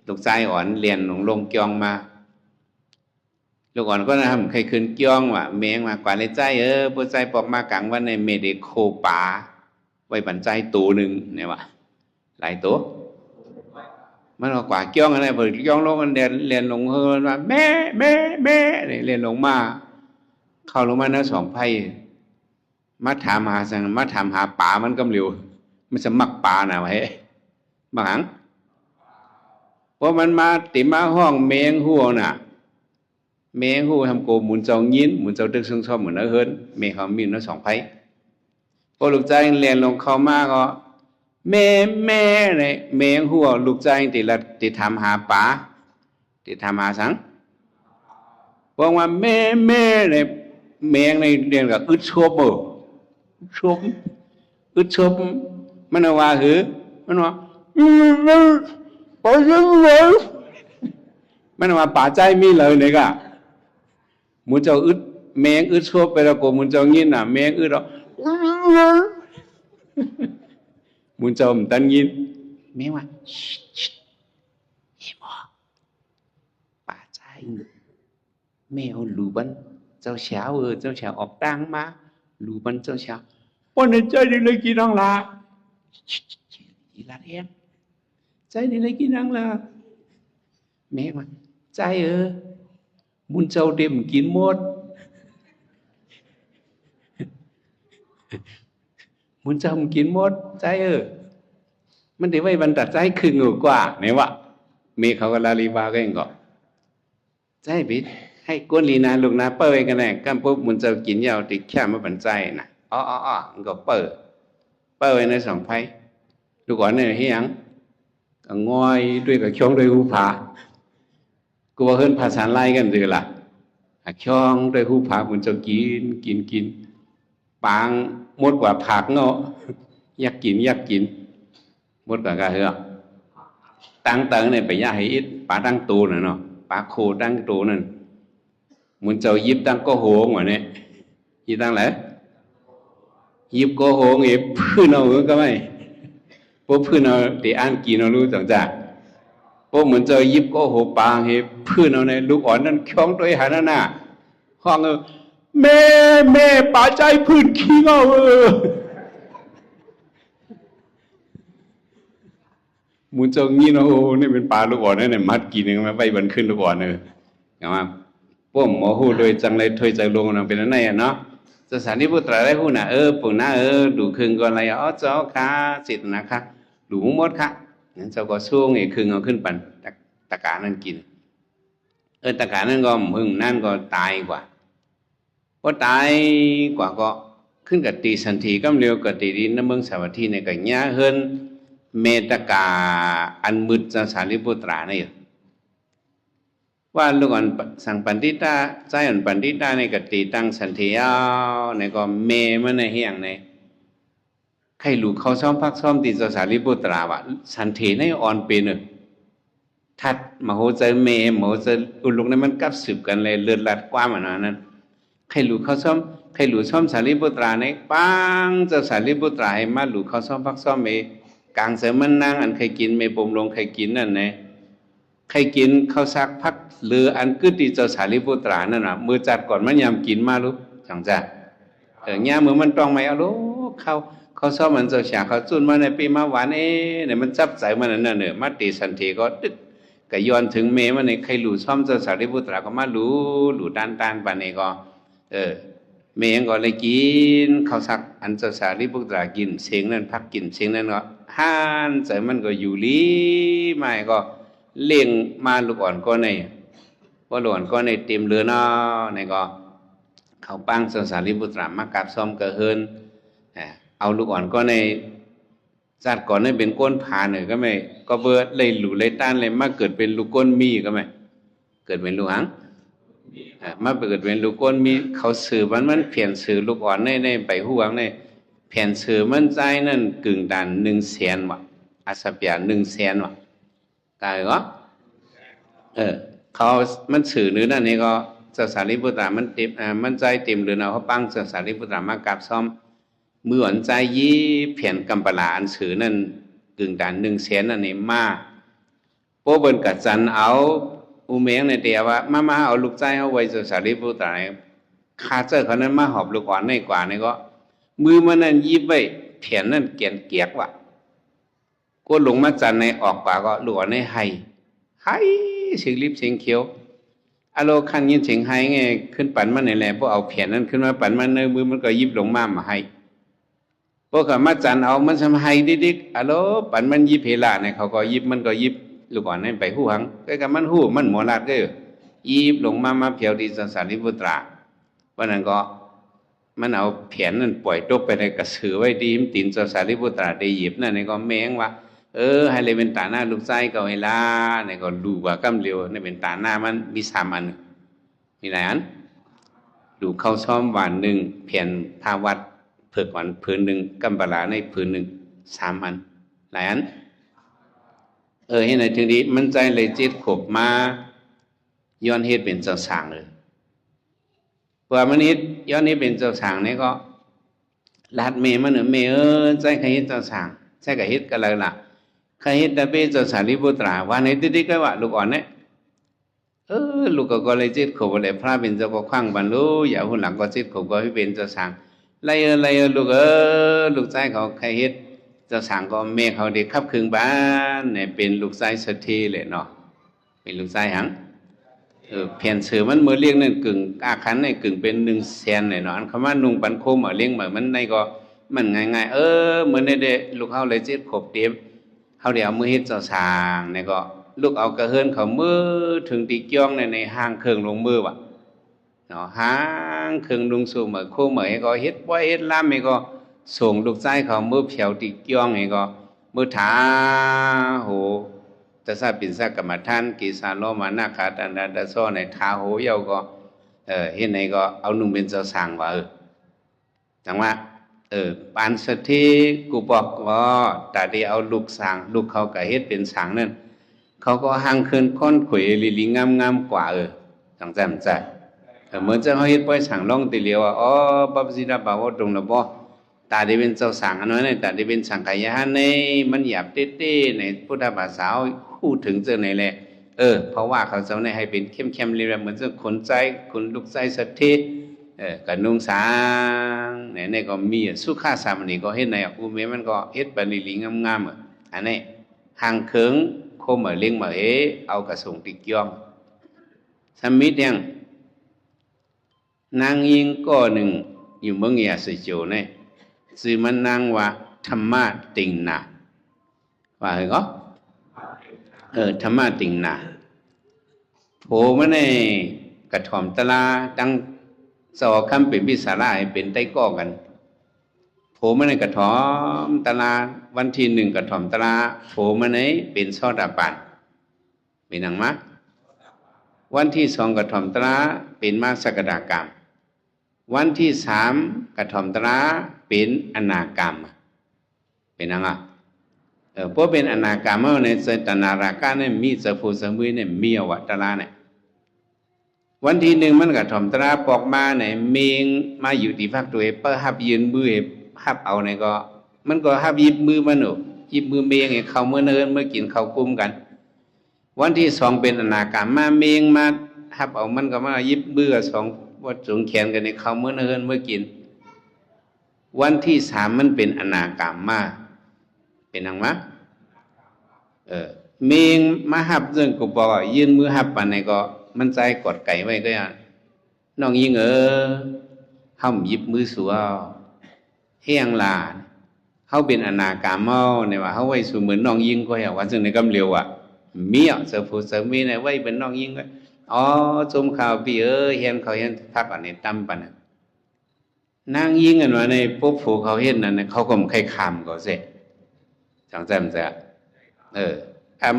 ลูกใจอ่อนเรียนลงเกียงมาลูกอ่อนก็นะใครขึ้นเกียงว่ะเมงมากว่าเลยใจผู้ใจปอกมากลางวันในเมเดโคปลาไว้บรรใจตัวหนึ่งเนี่ยว่ะหลายตัวมันกว่าเกียงอะไรพอเกียงลงมันเรียนลงเฮือนว่าแม่เนี่ยเรียนลงมาเข้าลงมาเนื้อสองไพ่มาถามหาสังมาถามหาป่ามันกำเหลียวมันจะมักป่าน่ะไว้บางเพราะมันมาติมาห้องเมงหัวน่ะเมงหัวทำโกหมุนเจ้ายินหมุนเจ้าตึกซึ่งชอบเหมือนเฮิร์นเมงเขามีเนื้อสองไพ่พอลูกใจเรียนลงเข้ามาก็แม่เนี่ยเมงหัวลูกใจติทำหาป่าติทำหาสังบอกว่าแม่เนี่ยเมงในเรียนกับอึดชบอึดชบมันว่าหือมันว่าปอยังเลยมันว่าป่าใจมีเลยเนี่ยก็มุนเจ้าอึดเมงอึดชบไปแล้วก็มุนเจ้ายินน่ะเมงอึดมุนเจ้ามันตันยินเมงว่าเฮ้ยบ่ป่าใจแมวหลูบันใจ จ้าเช้าเจ้าเช้าออกตังมารู้มันเจ้าเช้าป้อนใจดีเลยกินน้องละอีลาเอ็มใจดีเลยกินน้องละแม่มาใจมุนเจ้าเต็มกินหมดมุนเจ้ามันกินหมดใจมันได้ไว้บรรดาใจครึ่งกว่าเนี่ยวะเมฆเขาก็ลาลีบาก็เองก็ใจบิดให้ก้นลีนาลูกนาเปิดกันแน่กันปุ๊บมุนเจ้ากินยาวติดแค่มาบรรใจน่ะอ๋อมันก็เปิดไว้ในสองไพ่ลูกก่อนเนี่ยเฮียงก็ง่อยด้วยกับช่องด้วยหูผากูว่าเฮิรนภาษาไล่กันดือละช่องด้วยหูผามุนเจ้ากินปางมดกว่าผักเนาะอยากกินมดกว่ากะเหรอตั้งเติงเนี่ยไปย่าให้อิดปลาตั้งตูน่ะเนาะปลาโคตั้งตูนั่นมุนเจ้ายิบตั้งก็โหงวะเนี่ยยิบตั้งไหนยิบก็โหงอีพื้นเอาก็ไม่พวกพื้นเอาตีอ่านกินเอารู้จังจ้ะพวกเหมือนเจ้ายิบก็โหปลาให้พื้นเอาในลูกอ่อนนั่นคล้องด้วยหาหน้าห้องแม่ป่าใจพื้นขี้เงามุนเจ้างี้เนาะโอ้นี่เป็นปลาลูกอ่อนเนี่ยมัดกินนึงมาไปบันขึ้นลูกอ่อนเลยอย่างว่าพวกหมอหูโดยจังเลยถอยใจลงนั่นเป็นอะไรเนาะจะสานิพุตราได้หูน่ะปุ่นหน้าดูครึ่งก่อนอะไรเจ้าค่ะสิทธิ์นะคะดูหมดค่ะนั่นเจ้าก็ช่วงไอ้ครึ่งเอาขึ้นปั่นตะกานั่นกินตะกานั่นก็มึงนั่นก็ตายกว่าพอตายกว่าก็ขึ้นกับตีสันทีก็เร็วกับตีดินน้ำเมืองสาวัตถีในกับญาเฮิรนเมตกาอันมืดจะสารีปุตราเนี่ยว่าลูกอ่อนสั่งปันติตาใจอ่อนปันติตาในกับตีตั้งสันทีเอาในก็เมมันในเฮียงในใครลูกเขาซ้อมพักซ้อมตีจะสารีปุตราวะสันทีในอ่อนเป็นทัดมโหใจเมมโหใจอุลุกนั้นมันกับสืบกันเลยเลือดลัดกว้ามันนั้นใครหลูเขาซ้อมใครหลูซ้อมสารีบุตราในปังเจ้าสารีบุตราให้มาหลูเขาซ้อมพักซ้อมเมกลางเสมันนางอันใครกินเมปมลงใครกินนั่นไงใครกินเขาซักพักหรืออันกึศที่เจ้าสารีบุตรานั่นน่ะมือจัดก่อนมันยำกินมาลูกจังจ้ะเงี้ยมือมันต้องไม่เอาลูกเขาซ้อมมันเจ้าฉาเขาจุนมาในปีมาหวานเนี่ยมันจับใจมันนั่นมาตีสันทีก็ตึ๊ดก็ย้อนถึงเมมันในใครหลูซ้อมเจ้าสารีบุตราก็มาหลูด้านปานนี้ก็เมย์ก็เลยกินข้าวสักอันเจ้าสารีบุตรากินเสียงนั้นพักกินเสียงนั้นก็ห้านใจมันก็อยู่ลีไม่ก็เลี้ยงมาลูกอ่อนก็ในว่าลูกอ่อนก็ในเต็มเรือเนาะในก็เขาปั้งเจ้าสารีบุตรามากับซ้อมกระเฮินเอาลูกอ่อนก็ในจัดก่อนให้เป็นก้นผาหน่อยก็ไม่ก็เบิดเลยหลู่เลยต้านเลยมาเกิดเป็นลูกก้นมีก็ไม่เกิดเป็นลูกหังมาเกิดเป็นลูกก้นมีเขาสื่อมันเปลี่ยนสื่อลูกอ่อนในใบหูหวังในเปลี่ยนสื่อมันใจนั่นกึ่งดัน100,000 วะอาสเปีย100,000 วะตายก็เขามันสื่อหรือนั่นนี่ก็เจ้าสารีบุตรามันเต็มมันใจเต็มหรือเนาะเขาปั้งเจ้าสารีบุตรามากับซ้อมเมื่อวันใจยี่เปลี่ยนกำปลาอันสื่อนั่นกึ่งดัน100,000นั่นนี่มาโป้เบินกัดจันเอาอุเมงในเดียว่ามาเอาลูกใจเอาไว้เจ้าสารีบุตรคาเจอเขานั้นมาหอบลูกอ่อนในกว่านี่ก็มือมันนั่นยิบไว้เถียนนั่นเกียนเกียกว่ะก็ลงมาจันในออกกว่าก็ลูกอ่อนในให้เสียงลิบเสียงเขียวอโลคันยินเสียงไห้ไงขึ้นปั่นมันในแหละพวกเอาเถียนนั่นขึ้นมาปั่นมันในมือมันก็ยิบลงมาให้พวกเขามาจันเอามันทำให้ดิกอโลปั่นมันยิบเพลาเนี่ยเขาก็ยิบมันก็ยิบลูกอ่อนให้ไปหูหังก็กับมันหูมันหมอลาดก็ยีบลงมาเพียวดีสารีบุตราวันนั้นก็มันเอาแผนนั่นปล่อยตกไปในกระสือไว้ดีมตินสารีบุตราได้หยิบนั่นนี่ก็แมงว่าให้เลยเป็นตาหน้าลูกไส้ก็เวลาเนี่ยก็ดูว่ากำเร็วนี่เป็นตาหน้ามันมี3 อันมีหลายอันดูเข้าซ้อมวันหนึ่งแผ่นพาวัดเผือกวันผืนหนึ่งกำปลาในผืนหนึ่ง3 อันหลายอันให้ในทีนี้มันใจเลยจิตขบมาย้อนเหตุเป็นเจ้าสางเลยเพื่อมันนี้ย้อนนี้เป็นเจ้าสางนี่ก็ลาดเมมันเมใจใครเหตุเจ้าสางใจใครเหตุกันเลยล่ะใครเหตุแต่เป็นเจ้าสารีบุตราวันนี้ติดก็ว่าลูกอ่อนเนี่ย ลูกก็เลยจิตขบเลยพระเป็นเจ้าก็คว้างบรรลุอย่าหุ่นหลังก็จิตขบก็ให้เป็นเจ้าสางไล่ลูกลูกชายเขาใครเฮ็ดเจ้าสางก็แม่เขาเด็กขับคืนบ้านเนี่ยเป็นลูกชายสัทธีเลยเนาะเป็นลูกชายหังเพียนเสือมันมือเลี้ยงนั่นกึ่งอาคันในกึ่งเป็น100,000เลยเนาะอันคำว่านุ่งปันโคมเลี้ยงเหมือนมันในก็มันง่ายเหมือนในลูกเขาเลยจิตขบเตรียมเขาเดี๋ยวมือเฮ็ดเจ้าสางเนี่ยก็ลูกเอากระเฮินเขามือถึงตีเกี้ยงในห้างเครื่องลงมือวะเนาะห้างเครื่องลงสู่เหมือนคู่เหมือนก็เฮ็ดบ่เฮ็ดล้ำก็ส่งลูกชายเขามือเผียวตีเกี้ยงก็มือถาโหแต่ถ้าเป็นสักกรรมฐานกีสานโลมานาคาตันดาดาซ้อในทาโหเยาก็เฮ็ดในก็เอานุ่มเป็นเจ้าสางว่าจังว่าปานสถิกูบอกว่าแต่ที่เอาลูกสางลูกเขาก็เฮ็ดเป็นสางนั่นเขาก็ห่างคืนค้อนขุยลิงามกว่าจังจำใจเหมือนจะเขาเฮ็ดป้อยสางล่องติเลียวว่าอ๋อบัพสิดาบ่าวตรงละบ่ตาได้เป็นเจ้าสางอันนั้นตาได้เป็นสังขยานในมันหยาบเต้ๆในพุทธภาษาพูดถึงเจอในแหละเพราะว่าเขาเจ้าในให้เป็นเข้มๆเรียบเหมือนจะคนใจคนลูกใจสัทธิกับนุ่งสางเนี่ยก็มีสุขาสามนี่ก็เฮ็ดในอุเมมันก็เฮ็ดปานลิงามอันนี้ห่างเคิงโคมเลี้ยงมาเอากระส่งติกยองสมิธยังนางยิงก็หนึ่งอยู่เมืองยาสิโจเนี่ยชื่อมันนางว่าธรรมะติงนาว่าเหรอธรรมะติงนาโผมันในกระถ่อมตะลาตั้งสอคำเป็นพิสาระเป็นใต้ก้อกันโผมันในกระถ่อมตะลาวันที่1กระถ่อมตะลาโผมันในเป็นซอดาปานเป็นหนังมะวันที่2กระถ่อมตะลาเป็นมาสกดากรรมวันที่3กระถ่อมตะลาเป็นอนากรรมเป็นหนังเพราะเป็นอนากรรมในเจตนาราคะเนี่ยมีสภูสมุยเนี่ยมีอวัตตะลาเนี่ยวันที่1มันก็ถ่อมตราปอกมาไหนเมงมาอยู่ที่ภาคตัวเปิ้หับยืนมือหับเอาไหนก็มันก็หับยิบมือมันหยิบมือเมงให้เขาเมื่อเนินเมื่อกินเขากุมกันวันที่2เป็นอนากรรมมาเมงมาหับเอามันก็มายิบมือ2วัดสูงแขนกันในเขาเมื่อเนินเมื่อกินวันที่3มันเป็นอนากรรมมาเป็นหยังวะเมงมาหับเรื่องกูบอกยืนมือหับปานไหนก็มันใจกดไก่ไว้ก็ยังน้องยิงห้ำยิบมือสัวเฮียงลาเขาเป็นอนากามเมาเนี่ยว่าเขาไว้สู่เหมือนน้องยิงก็อย่างว่าซึ่งในกำเร็วเมียเสือผู้เสือมีเนี่ยไว้เป็นน้องยิงก็อ๋อจมข่าวปีเฮียนเขาเฮียนทักอันนี้ตั้มปันนางยิงกันว่าในปุ๊บผูเขาเห็นนั่นเขาก็ไม่ใครคำก็เสร็จจังแจ่มแจ้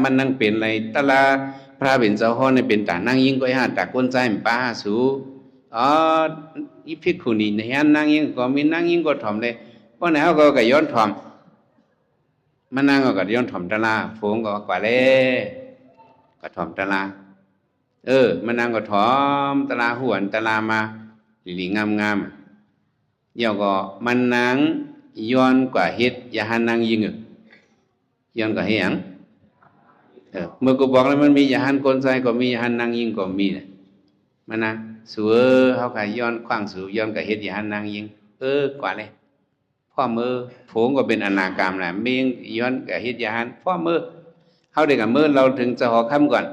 มันนั่งเป็นอะไรตะลาพระเป็นเจ้าห้องในเป็นตานั่งยิงก็หาตาก้นใจมันป้าสูอีพิคุนีในฮันนั่งยิงก็มีนั่งยิงก็ถ่อมเลยเพราะไหนเขาก็ย้อนถ่อมมันนั่งก็ย้อนถ่อมตะลาโฟงก็กว่าเลยก็ถ่อมตะลามันนั่งก็ถ่อมตะลาหวนตะลามาหลีงามเดี๋ยวก็มันนั่งย้อนกว่าเฮ็ดอย่าหันนั่งยิงย้อนกว่าเฮ็ดหยังเมื่อกูบอกแล้วมันมียาหันคนใจก็มียาหันนางยิงก็มีมันนะสัวเขาขายย้อนขว้างสู่ย้อนกับเฮ็ดยาหันนางยิงกว่าเลยพ่อมือโผงก็เป็นอนากรรมแหละเมงย้อนกับเฮ็ดยาหันพ่อมือเขาได้กับมือเราถึงจะหอค่ำก่อน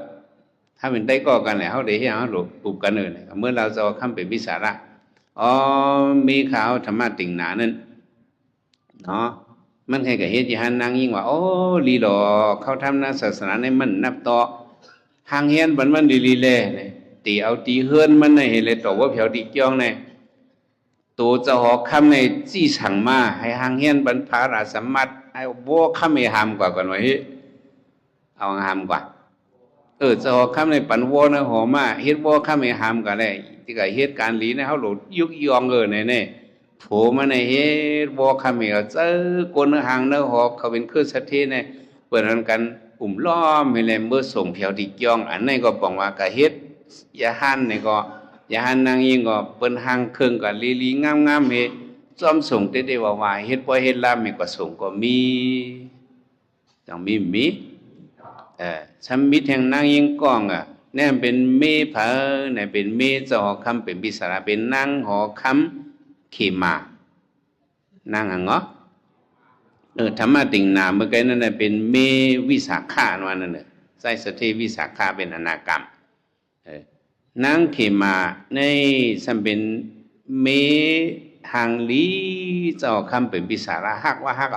ถ้าเป็นได้ก่อกันแหละเขาได้ให้เขาหลบปุบกันเลยเมื่อเราจะหอค่ำเป็นวิสาระมีข่าวธรรมะติ่งหนานั่นเนาะมันแค่กับเฮ็ดยาหันนางยิ่งว่าโอ้ลีหลอเขาทำนะศาสนาในมันนับต่อหางเฮียนมันลีแลเนี่ยตีเอาตีเฮือนมันในเห็นเลยต่อว่าเผียวตีเกี้ยงในตัวจะหอกคำในจี้สั่งมาให้หางเฮียนบรรพาราสมัตให้บัวคำไม่หามกว่ากันไว้เอาหามกว่าจะหอกคำในปันวัวนะหอมาเฮ็ดบัวคำไม่หามกันเลยที่กับเฮ็ดการลีในเขาหลุดยุกยองเนี่ยโผมาในเฮ็ดบัวคำไม่เจอกนหางเนื้อหอกเขาเป็นเครื่องสัตย์เนี่ยเปิดกันอุ่มล้อมให้เลยเมื่อส่งเผียวตีเกี้ยงอันนี้ก็บอกว่ากับเฮ็ดยาหันเนี่ยก็ยาหันนางยิงก็เปิ้นหางเครื่องก็ลีงามๆเฮจอมส่งเด้ๆว่าเฮ็ดบ่เฮ็ดลามก็ส่งก็มีจังมีฉันมีแห่งนางยิงก้อง เนี่ยเป็นเมเผอเนี่ยเป็นเมจอคำเป็นพิสาระเป็นนางหอคำเขมานางหังเธรรมะติงนาเมื่อกี้นั่นน่ะเป็นเมวิสาขาวันนั่นน่ะใส่สเทวิสาขาเป็นอนากรรมนางเขมาในสัมเป็นเมหังลีเจ้าคำเป็นพิสาระฮักว่าฮัก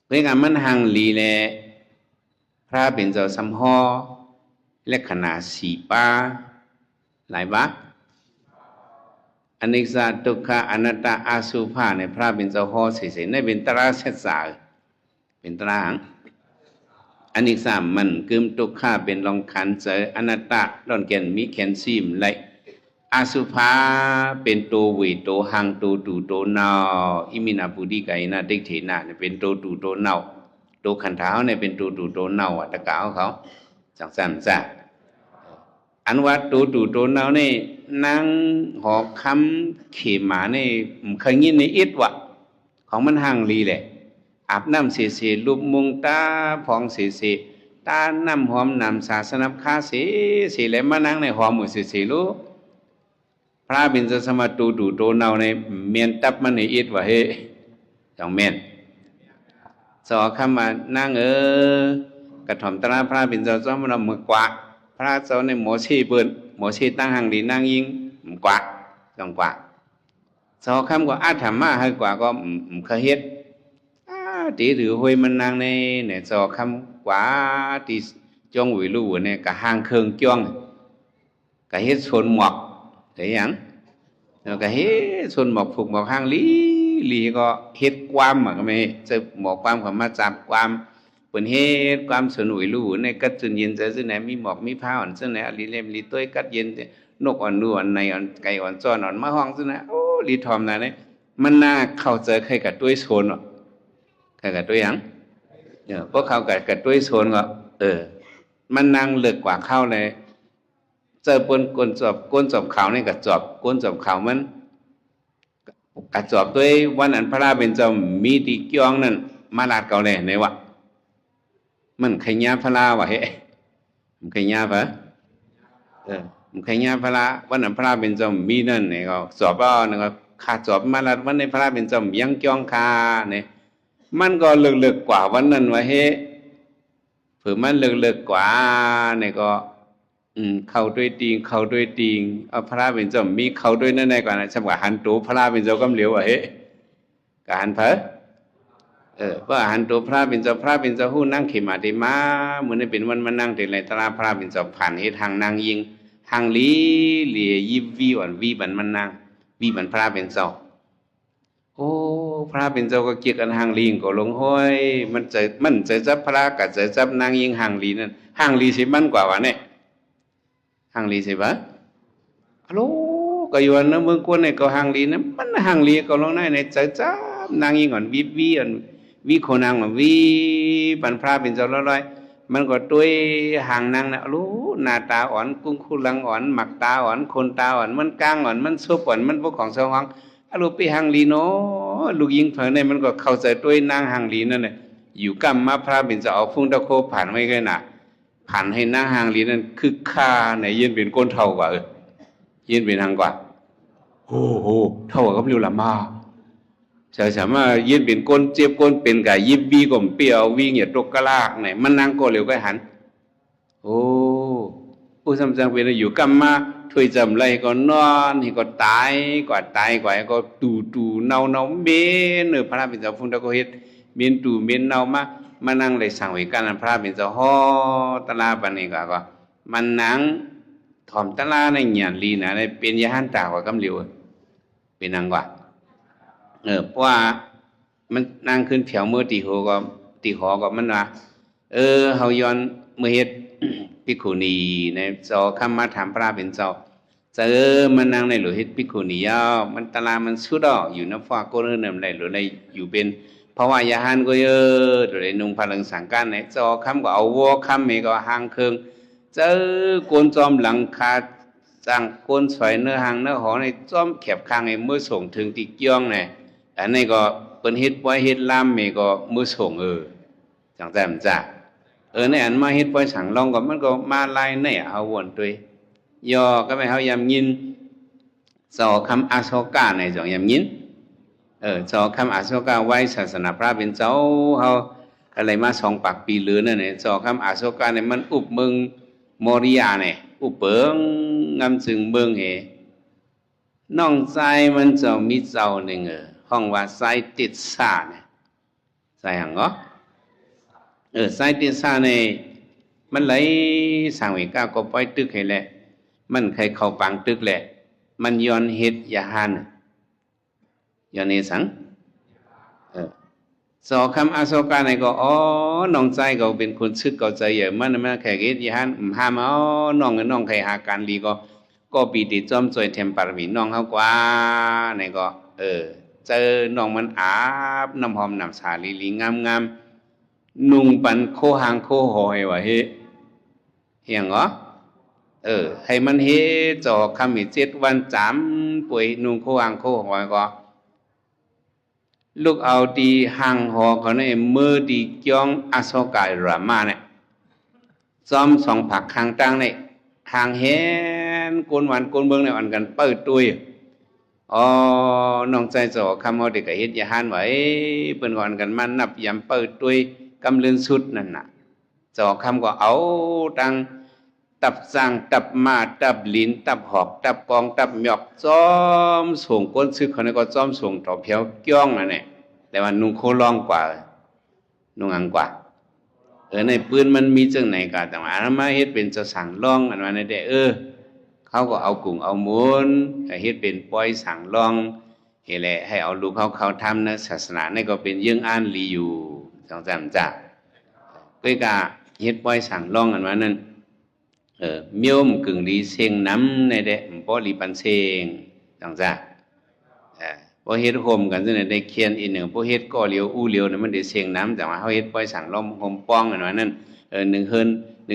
เรื่องมันหังลีแลพระเป็นเจ้าสัมหอและขนาสีป้าหลายบักอนิจจทุกขอนัตตาอาสุภาในพระเป็นเจ้าหอเฉยๆในเป็นตราเสษาเป็นตราอนิจจมันกึมทุกขเป็นรองขันเจออนัตตาดอนแกนมีแคนซีมไหลอาสุภาเป็นตัววิตัวหังตัวดูตัวเนาอิมินาปุดิกายนาดิกเถนะเนี่ยเป็นตัวดูตัวเนาตัวขันเท้าเนี่ยเป็นตัวดูตัวเนาตะกาวเขาจังสันจ้ะอันว่าตัวดูตัวเนานี่นางหอคำเขมานี่เคยยินในอิดวะของมันห่างลีแหละอาบน้ำเสียๆรูปมุงตาพองเสียๆตาน้ำหอมน้ำศาสนาคาเสียๆแล้วมานั่งในหอมหมดเสียๆรู้พระบินจะสมาตูดูโตเนาในเมียนตับมันในอิดวะเฮจังเมียนสอคำมานั่งกระถ่อมตราพระบินจะซ้อมมันเอามือกวาดพระเจ้าในหมอชีเบิ้นหมอชีตั้งหังดีนั่งยิงกวาดจังกวาดสอคำก็อาถรรมะให้กว่าก็เคยเฮ็ดตีถือหวยมันนางในเนี่ยสอคำกว่าตีจ้องวิลูเนี่ยกะหางเคืองจ้องกะเฮ็ดชนหมอกแต่ยังแล้วก็เฮ็ดชนหมอกผูกหมอกหางลีก็เฮ็ดความก็ไม่จะหมอกความก็มาจับความเปิ้นเฮ็ดความสนุยลู่ในกัดจนเย็นจะซึ่งไหนมีหมอกมีผ้าอ่อนซึ่งไหนลีเล่มลีต้วยกัดเย็นนกอ่อนนูอ่อนในอ่อนไก่อ่อนจ้อนอ่อนมาห้องซึ่งไหนโอ้ลีทอมน่ะเนี่ยมันน่าเข้าใจใครกับต้วยโซนใครกับต้วยหยังพวกเขากับต้วยโซนก็มันนั่งเลือกกว่าเข้าเลยเจอปนก้นจอบเขานี่กับจอบก้นจอบเขามันกระจอบด้วยวันอันพระราเป็นเจ้ามีตีเกียงนั่นมาลาดเก่าเลยในวะมันขยันพลาวะเฮ้มันขยันปะมันขยันพลาวันนั้นพระเป็นเจ้ามีนั่นเนี่ยก็สอบว่าเนี่ยก็ขาดสอบมาแล้ววันในพระเป็นเจ้ายังจ้องคาเนี่ยมันก็เลือกกว่าวันนั้นวะเฮ้เผื่อมันเลือกกว่าเนี่ยก็เข้าด้วยติงเอาพระเป็นเจ้ามีเข้าด้วยนั่นในก่อนนะสมัยหันตัวพระเป็นเจ้าก็เหลียววะเฮ้การเพว่าหันตัวพระเป็นเจ้าหู้นั่งเขมาติมาเหมือนเป็นวันมานั่งแต่ไรตราพระเป็นเจ้าผ่านเหตุทางนางยิงทางลีเหลี่ยยิบวีอ่อนวีบันมันนั่งวีบันพระเป็นเจ้าโอ้พระเป็นเจ้าก็เกี่ยกันหางลิงก็ลงห้อยมันใจจับพระกับใจจับนางยิงหางลีนั่นหางลีสิมันกว่าวะเนี่ยหางลีสิบะฮัลโหลก็อยู่นะเมืองกวนเนี่ยก็หางลีนะมันหางลีก็ลงได้ในใจจับนางยิงอ่อนวีอ่อนวีโคนางอ่อนวีบันพระเป็นเจ้าร้อยมันก็ด้วยหางนางนะรู้หน้าตาอ่อนกุ้งคู่ลังอ่อนหมักตาอ่อนคนตาอ่อนมันกลางอ่อนมันซุบอ่อนมันพวกของสว่างอารมณ์ไปหางลีโนลูกยิงเผยในมันก็เข้าใจด้วยนางหางลีนั่นแหละอยู่กรรมมาพระเป็นจะเอาพุ่งตะโคผ่านไม่ค่อยหนาผ่านให้นางหางลีนั่นคือข้าในยืนเป็นก้นเท่ากว่ายืนเป็นหางกว่าโอ้โหเท่ากับเรียวละมาสามารถยืนเป็นก้นเจ็บก้นเป็นกายยิบวีก่มเปียววิ่งเหยียดตกกระลากไหนมันนางก็เร็วก็หันโอ้ผู้สำจังเป็นอยู่กรรมมาถ้วยจำไรก็นอนให้ก็ตายกว่าก็ตูเนาเมนพระเป็นเจ้าพุ่งตะโกเฮ็ดเมนตูเมนเนามานั่งเลยสั่งไว้กันพระเป็นเจ้าฮอตลาปานนี้ก็มันนั่งถ่อมตลาในหยันลีนะได้เป็นยาหันตากว่ากำเหลียวเป็นนางกว่าเพราะว่ามันนั่งขึ้นแถวเมื่อตีหอก็มันว่าเฮาย้อนเมื่อเฮ็ดภิกขุณีในจอคำมาถามพระเป็นเจ้ามันนั่งในหลุเฮ็ดภิกขุณียาวมันตลามันสุดอยู่น้ำฟ้าก็เริ่มนำได้หรือในอยู่เป็นเพราะว่ายาหันก็เยอะหรือในนุ่งพลังสังการในจอคำก็เอาวัวคำเมก็หางเคืองโกนจอมหลังคาจ้างโกนสวยเนื้อหางเนื้อหอในจอมแคบคางในเมื่อส่งถึงติเกียงเนี่ยอันนี้ก็เป็นเฮ็ดไว้เฮ็ดลามเมก็มือส่งจังแต่มันจ้า ในอันมาเฮ็ดปล่อยสั่งลองก็มันก็มาลายในเฮาวนตัวยอก็ไม่เฮายำยินสอคำอาโศกาในสองยำยินสอคำอาโศกาไว้ศาสนาพระเป็นเจ้าเฮาอะไรมา2 ปากปีลือนั่นเนี่ยสอคำอาโศกาเนี่ยมันอุบเมืองโมริยาเนี่ยอุบเบิงงำจึงเบิงเหน้องใจมันจะมีเจ้าหนึ่งห้องว่าไซติดซาเนี่ยไซหังก็ไซติดซาเนี่ยมันไหลสร้างวิกาก็ปล่อยตึกให้แหละมันเคยเข้าปังตึกแหละมันย้อนเฮ็ดยาหันย้อนเฮ็ดสังสอคำอาโศกาในก็น้องใจก็เป็นคนซึกก็ใจเยอะมันแค่เฮ็ดยาหันห้ามน้องใครหาการดีก็ปีติจอมจอยเทมปารมีน้องเฮากว่าในก็เจอน้องมันอาบน้ำหอมน้ำสาลีงามนุ่งปันโคหางโคหอยว่าเฮเฮียงเหรอให้มันเฮจอคำอี7 วันจำป่วยนุ่งโคหางโคหอยก็ลูกเอาดีหางหอเขาในมือดีจ้องอาโศกายรามาเนี่ยจอม2 ผักข้างตั้งในหางเฮนโกนหวานโกนเบิ่งในวันกันเปิดตุยน้องใจจ่อคำเอาเด็กก็เฮ็ดอย่าหันไว้เปิ้นก่อนกันมานับยำเปิดตุยกำเลือนสุดนั่นน่ะจ่อคำก็เอาตังตับสร้างตับมาตับลิ้นตับหอกตับกองตับหยอกจ้อมส่งก้นซึกเขานี่ก็จ้อมส่งต่อเพียวเกี้ยงนั่นแหละแต่ว่านุ่งโคลองกว่านุ่งอังกว่าในปืนมันมีจังไหนก็แต่ว่ามาเฮ็ดเป็นจะสั่งล่องอันว่าได้เขาก็เอากุ้งเอาหมูนเฮ็ดเป็นปล่อยสั่งล่องเฮ็ดแหละให้เอาลูกเขาทำนะศาสนานี่ก็เป็นยื่งอ่านลีอยู่จังซั่นจ้ะก็กะเฮ็ดปล่อยสั่งล่องอันว่านั้นเมียวมกึ่งลีเสียงน้ำในเด้บ่ลีปันเสียงจังจ้ะพอเฮ็ดโฮมกันจังได๋ได้เขียนอีกหนึ่งพอเฮ็ดก่อเหลียวอู้เหลียวเนี่ยมันได้เสียงน้ำแต่ว่าเฮาเฮ็ดปล่อยสั่งล่อมโฮมป้องอันว่านั้น1 เฮิรน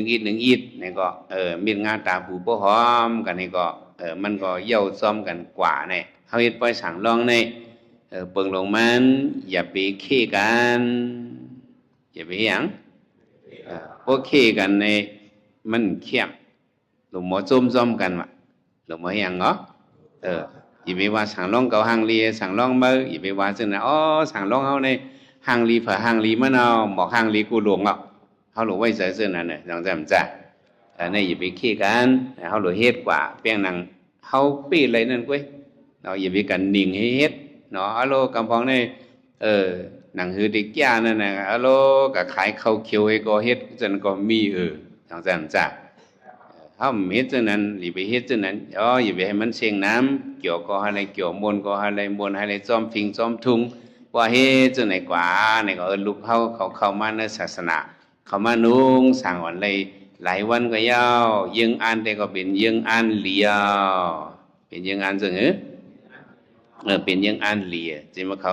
1 อีด1 อีดนี่ก็มีดงาตาผู้บ่หอมกันนี่ก็มันก็เย่าซ้อมกันกว่าเนี่ยเฮาเฮ็ดปล่อยสั่งล่องในเปิงลงมันอย่าไปเคกันอย่าไปหยังพวกเคกันในมันเข้มหลวงหมอจมซ้อมกันว่ะหลวงหมอหยังเนาะอย่าไปว่าสั่งล่องเก่าหางลีสั่งล่องมืออย่าไปว่าซึ่งนะสั่งล่องเฮาในหางลีเผอหางลีมะนาวหมอกหางลีกูหลวงอ่ะเฮาหลวงไว้ใส่ซึ่งนั่นน่ะจังซั่นจ้ะในอย่าไปขี้กันเฮาหลวงเฮ็ดกว่าเปียงนังเฮาปีอะไรนั่นกุ้ยเนาะอย่าไปกันนิ่งให้เฮ็ดเนาะอะโลกำพองในหนังหือดิกยานั่นน่ะอะโลก็ขายข้าวเขียวให้ก็เฮ็ดจังก็มีจังซั่นจ้ะเฮาเฮ็ดจังนั้นอย่าไปเฮ็ดจังนั้นอย่าไปให้มันเสียงน้ำเกี่ยวก็อะไรเกี่ยวมนก็อะไรมนอะไรจอมพิงจอมทุงว่าเฮ็ดจังไหนกว่านี่ก็ลูกเฮาเขาเข้ามาในศาสนาเขามานุ่งสั่งวันเลยหลายวันก็ยาวยังอ่านแต่ก็เป็นยังอ่านเหลียวเป็นยังอ่านจังเป็นยังอ่านเหลียจึงมาเ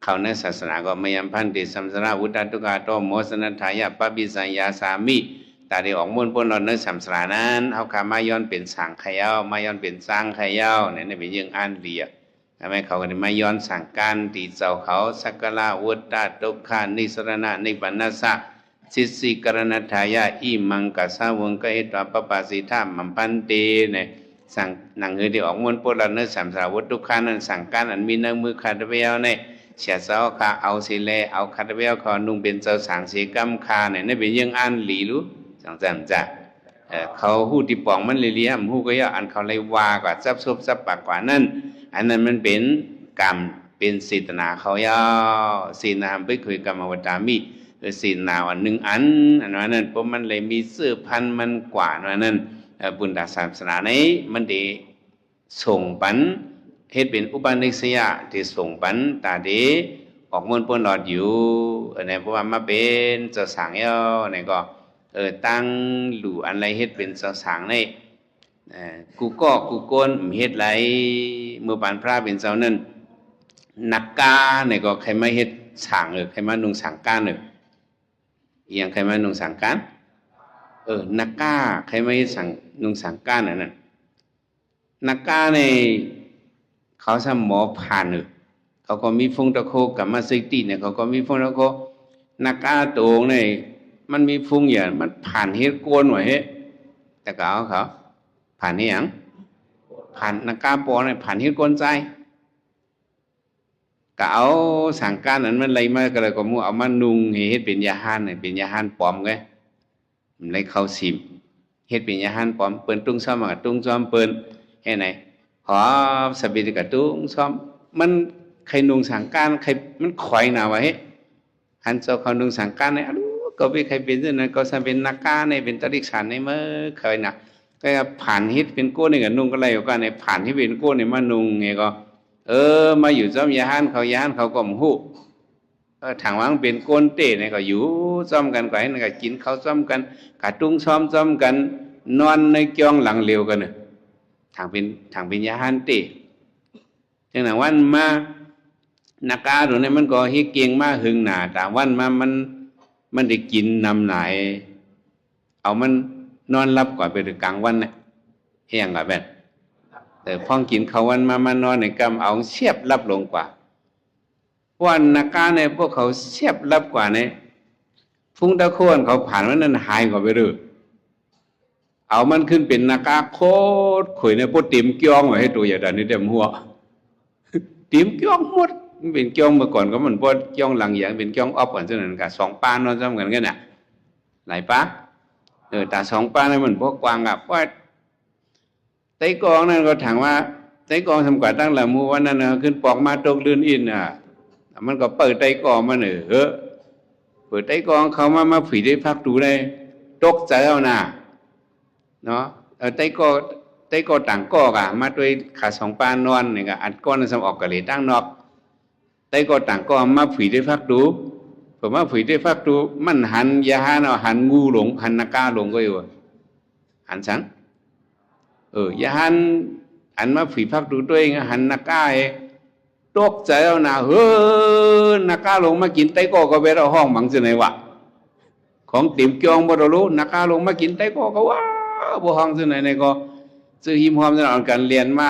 ขาในศาสนาก็มยามพันติสัมสราวุตตุกาโตโมสนันทายะปะปิสัญญาสามิตาได้ออกมนต์พ้นในสัมสรานั้นเฮาขามาย้อนเป็นสังขยาวมาย้อนเป็นสร้างขยาวนี่เป็นยังอ่านเหลียทำไมเขาก็ได้มาย้อนสั่งการตีเจ้าเขาสักกะลาวุตตะตุกขานิสรณะนิพพานัสสะสิสิกรณทายะอิมังกัสสาวงกเหตวปปาสิธามัมปันเตเนี่ยสั่งหนังเฮดีออกมนต์พ้นในสัมสราวุตทุกขานั้นสั่งการอันมีเนื้อมือขาดเบี้ยวเนี่ยเสียเจ้าข้าเอาสิเลเอาคาตเบลเขานุ่งเป็นเจ้าสังสีกรรมคาเนี่ยนี่เป็นยังอันหลีรู้จังจันจ้ะเขาหู้ที่ปองมันเลี้ยมหู้ก็ย่ออันเขาเลยว่ากว่าซับซุบซับปากกว่านั่นอันนั้นมันเป็นกรรมเป็นศีลนาเขาย่อศีลนาไปคุยกรรมวตามิศีลนาอันหนึ่งอันนั้นเพราะมันเลยมีเสื้อพันมันกว่านั้นบุญศาสนานี้มันได้ส่งปันเฮ็ดเป็นอุปนิสัยที่ส่งปันตาเดออกมนต์พ้นหลอดอยู่ในเพราะว่ามาเป็นเจ้าสางย่อเนี่ยก็ตั้งหลู่อันไรเฮ็ดเป็นเจ้าสางในกูโกนเฮ็ดไรเมื่อปานพระเป็นเจ้านั้นนักกาเนี่ยก็ใครมาเฮ็ดสางใครมานุ่งสางการอย่างใครมานุ่งสางการนักกาใครมาเฮ็ดสั่งนุ่งสางการนั่นนักกาในเขาสมอผ่านเขาก็มีฟงตะโคกับมาซิตี้เนี่ยเขาก็มีฟงตะโคนักอาโตงเนี่ย มันมีพุงอย่างมันผ่านเฮ็ดโกนไว้เฮ็ดแต่ก็เอาเขาผ่านนี่หยังผ่านนักกาปอเนี่ยผ่านเฮ็ดโกนใจก็เอาสังการนั้นมันเลยมาก็เลยก็มูเอามานุงเฮ็ดเป็นยาหานเนี่ยเป็นยาหานปลอมไงมันเลยเข้าสิมเฮ็ดเป็นยาหานปลอมเปิ้นตุ้งซ้อมกับตุ้งซ้อมเปิ้นแค่ไหนหอสบิดกับตุ้งซ้อมมันใครนุงสังการใครมันข่อยหนาไว้หันเจ้าเขานุงสังการเนี่ยก็ไปใครเป็นซึ่งนั้นก็จะเป็นนักการในเป็นตริกชันในเมื่อเคยนะก็ผ่านฮิตเป็นกู้นี่กับนุงก็เลยก็ในผ่านที่เป็นกู้นี่มานุงไงก็มาอยู่จอมยาฮันเขาก็มหูทางว่างเป็นก้นเตะเนี่ยก็อยู่จอมกันก็ให้ก็กินเขาจอมกันกะตุ้งซ้อมจอมกันนอนในเกียงหลังเร็วกันเนี่ยทางเป็นยาฮันเตะจังหวะวันมานักการตรงนี้มันก็ฮิเกียงมาหึงหนาแต่วันมามันได้กินนำไหนเอามันนอนรับก่อนไปถึงกลางวันเนี่ยเฮียงกับแบบแต่พ้องกินเขาวันมานอนในกำเอาเสียบรับลงกว่าวันนักการในพวกเขาเสียบรับกว่าเนี่ยฟุ้งตะโคนเขาผ่านวันนั้นหายกว่าไปเลยเอามันขึ้นเป็นนักการโคตรข่อยในพวกติ่มเกี้ยงไว้ให้ตัวอย่างนี้เต็มหัวติ่มเกี้ยงหมดเป็นเกี้ยงเมื่อก่อนก็มันพวกเกี้ยงหลังอย่างเป็นเกี้ยงออฟก่อนเท่านั้นกับ2 ปานนอนซ้ำกันกันน่ะหลายปะแต่2 ปานนี่มันพวกกวางกับว่าไต้กองนั่นก็ถามว่าไต้กองทำกว่าตั้งหลังมูวันนั้นขึ้นปอกมาตกลื่นอินมันก็เปิดไต้กองมาเปิดไต้กองเขามาผีได้พักดูได้ตกใจเอาน่ะเนาะไต้กอต่างก้อกะมาด้วยขา2 ปานนอนนี่ก็อัดก้อนสมออกกะเลยตั้งนอกไต้กอต่างก้อมาผีได้พักดูผมว่าผีได้พักดูมันหันยาหาเนาะหันงูหลงหันนักกาหลงก็อยู่หันสังยาหันมาผีพักดูด้วยหันนักกาตกใจเอาน่ะนักกาลงมากินไต้กอก็ไปเอาห้องบังสิไหนวะของติ่มเกียงบ่รู้นักกาลงมากินไต้กอก็ว่าบ่ห้องสิไหนในก็ซื้อหิมหอมสนองกันเรียนมา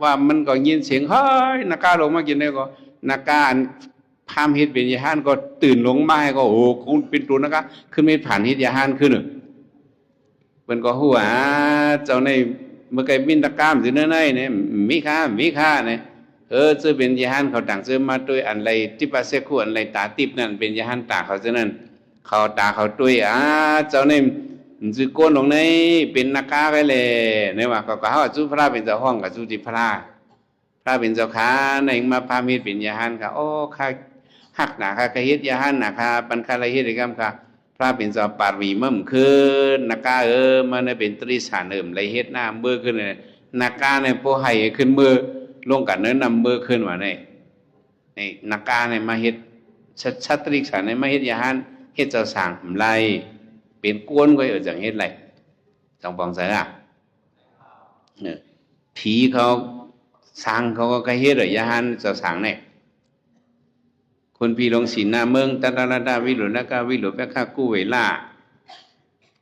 ว่ามันก็ยินเสียงเฮ้ยนักกาลงมากินได้ก็นักกาพามฮิตเป็นยาหานก็ตื่นลงมาให้ก็โอ้คงเป็นตัวนักกาขึ้นไม่ผ่านฮิตยาหานขึ้นเป็นก็หัวเจ้าในเมื่อไก่บินตะกามสิเนื้อในเนี่ยมีค่าเนี่ยจะเป็นยาหานเขาต่างเจอมาด้วยอันไรที่ปัสเสกุอันไรตาติบนั่นเป็นยาหานตาเขาเจนั่นเขาตาเขาด้วยเจ้าในจื้อโกนลงในเป็นนักกาไปเลยเนี่ยว่าเขาว่าจูพระเป็นเจ้าห้องกับจูติพระเป็นเจ้าขาในมาพามีเป็นยาหานค่ะโอ้ข้าหักหนาค่ะกระเฮ็ดยาหานหนาค่ะปันคาไรเฮ็ดกรรมค่ะพระเป็นเจ้าปารีมั่มขึ้นนักกามันเป็นตรีสารไรเฮ็ดหน้าเมื่อขึ้นเลยนักกาในโพไห้ขึ้นมือลงกันเนื้อนำเมื่อขึ้นมาในนักกาในมาเฮ็ดชัตริกสารในมาเฮ็ดยาหานเฮ็ดเจ้าสางไรเป็นกวนก็จังเฮ็ดไรต้องปองใส่ผีเขาสร้างเขาก็เฮ็ดยาหานเจ้าสางเนี่ยคนพี่ลงศีลนาเมืองตะตะดาวิหลุนักกาวิหลุแปะข้ากู้เวลา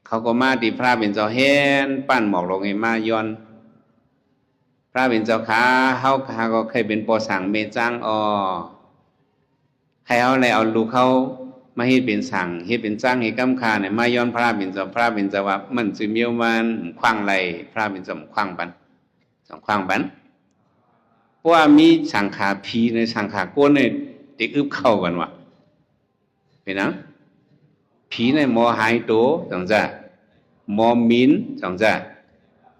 เขาก็มาที่พระเป็นเจ้าเฮ็ดปั้นหมอกลงให้มาย้อนพระเป็นเจ้าขาเฮาขาก็เคยเป็นปอสังเมจังให้เอาอะไรเอาลูกเขามาเฮ็ดเป็นสั่งเฮ็ดเป็นจ้างให้กำคาเนี่ยมาย้อนพระเป็นเจ้าว่ามันสิเมียวมันขว้างไหลพระเป็นเจ้าขว้างปันขว้างปันเพราะว่ามีสังขาผีในสังขาโกนเนี่ยติอึบเข้ากันว่ะเป็นนังผีในหมอหายโตจังจ้ะหมอมินจังจ้ะ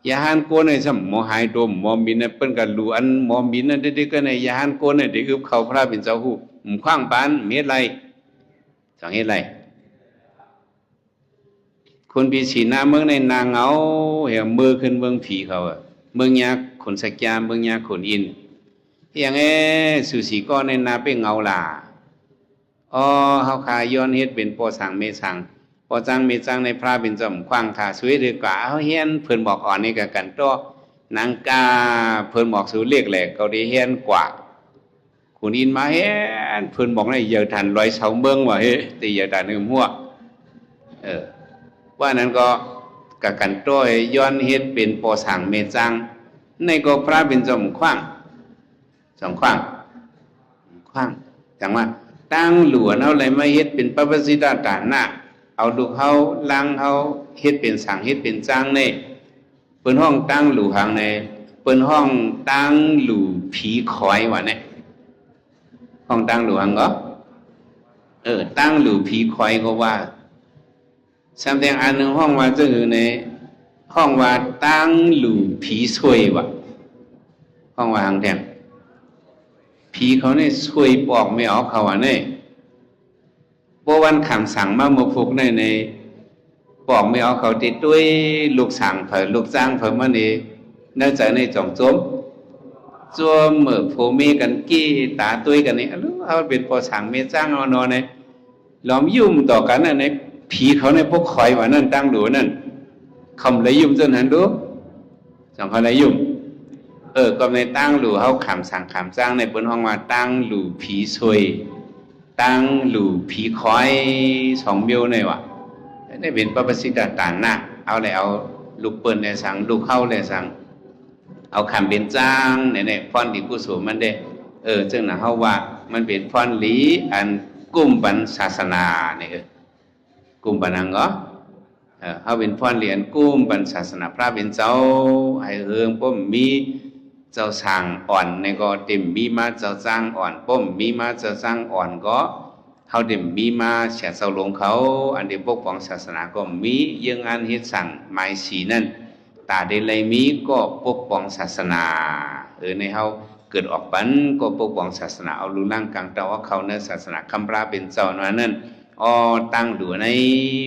ยาหานโกนในซ้ำหมอหายโตหมอมินเนี่ยเปิ้นก็รู้อันหมอมินนั่นเด็กๆก็ในยาหานโกนเนี่ยติอึบเข้าพระเป็นเจ้าฮู้ขว้างปันเม็ดไรจังเฮ็ดไรคนปีสีหน้าเมืองในนางเงาเหี่ยมือขึ้นเมืองผีเขาเมืองยาขนสักยาเมืองยาขนอินอย่างสุสีก้อนในนาเป็นเงาล่ะเฮาขายย้อนเฮ็ดเป็นปอสังเมสังปอจังเมจังในพระเป็นจอมขวางขาสวยดีกว่าเฮาเฮียนเพิ่นบอกอ่อนนี่ก็กันตัวนางกาเพิ่นบอกสู่เรียกแหลกเขาได้เฮียนกว่าคุณอินมาเฮ็ดเพิ่นบอกในเยอะทันร้อยเสาเมืองว่าเฮ้ตีเยอะทันหัวว่านั้นก็กะกันตัวย้อนเฮ็ดเป็นปอสังเมจังในก็พระเป็นจอมขวางสองขว้างจังว่าตั้งหลวนเอาอะไรมาเฮ็ดเป็นปปสิตาฐานะ เอาลูกเฮาล้างเฮาเฮ็ดเป็นสังเฮ็ดเป็นจ้างนี่เปิ้นห้องตั้งหลู่หางในเปิ้นห้องตั้งหลู่ผีคอยว่าเนี่ยห้องตั้งหลู่หางก็ตั้งหลู่ผีคอยก็ว่าสำเร็จอันหนึ่งห้องว่าจะอยู่ในห้องว่าตั้งหลู่ผีซวยว่ะห้องว่าหางแถมผีเขาเนี่ยซวยปอกไม่ออกเขาว่าเนี่ยเพราะวันคำสั่งมาเมื่อฟุกในปอกไม่ออกเขาติดด้วยลูกสั่งเผยลูกจ้างเผยมันนี่เนื่องจากในจ่องจมจวมเหมือโฟเมกันกี้ตาตุ้ยกันนี่เอาเป็นพอสั่งเมจ้างเอานอนเนี่ยล้อมยุ่มต่อกันนั่นเนี่ยผีเขาในพวกคอยว่านั่นตั้งดูนั่นคำเลยยุ่มจนหันดูจังเขาเลยยุ่มก็ในตั้งหลู่เขาขำสั่งขำจ้างในบนห้องมาตั้งหลู่ผีซวยตั้งหลู่ผีคอยสองเบี้ยวในวะนี่เป็นประสิทธิ์ต่างหน้าเอาเลยเอาลูกเปิ้ลเลยสั่งลูกเข้าเลยสั่งเอาคำเป็นจ้างเนี่ยฟ้อนดีกุศลมันได้จึงนะเขาว่ามันเป็นฟ้อนหลีอันกุมปันศาสนาเนี่ยกุมปันนังก็เขาเป็นฟ้อนเหรียญกุมปันศาสนาพระเป็นเจ้าให้เฮืองป้มมีเจ้าสั่งอ่อนในก็เต็มมีมาเจ้าจ้างอ่อนป้มมีมาเจ้าจ้างอ่อนก็เขาเต็มมีมาเสียเสาลงเขาอันเดียปกป้องศาสนาก็มียังอันเฮ็ดสั่งไม้สีนั่นตาเดลัยมีก็ปกป้องศาสนาในเขาเกิดออกปันก็ปกป้องศาสนาเอาลูล่างกลางเตาว่าเขาในศาสนาคำพระเป็นเจ้านั่นตั้งหลูใน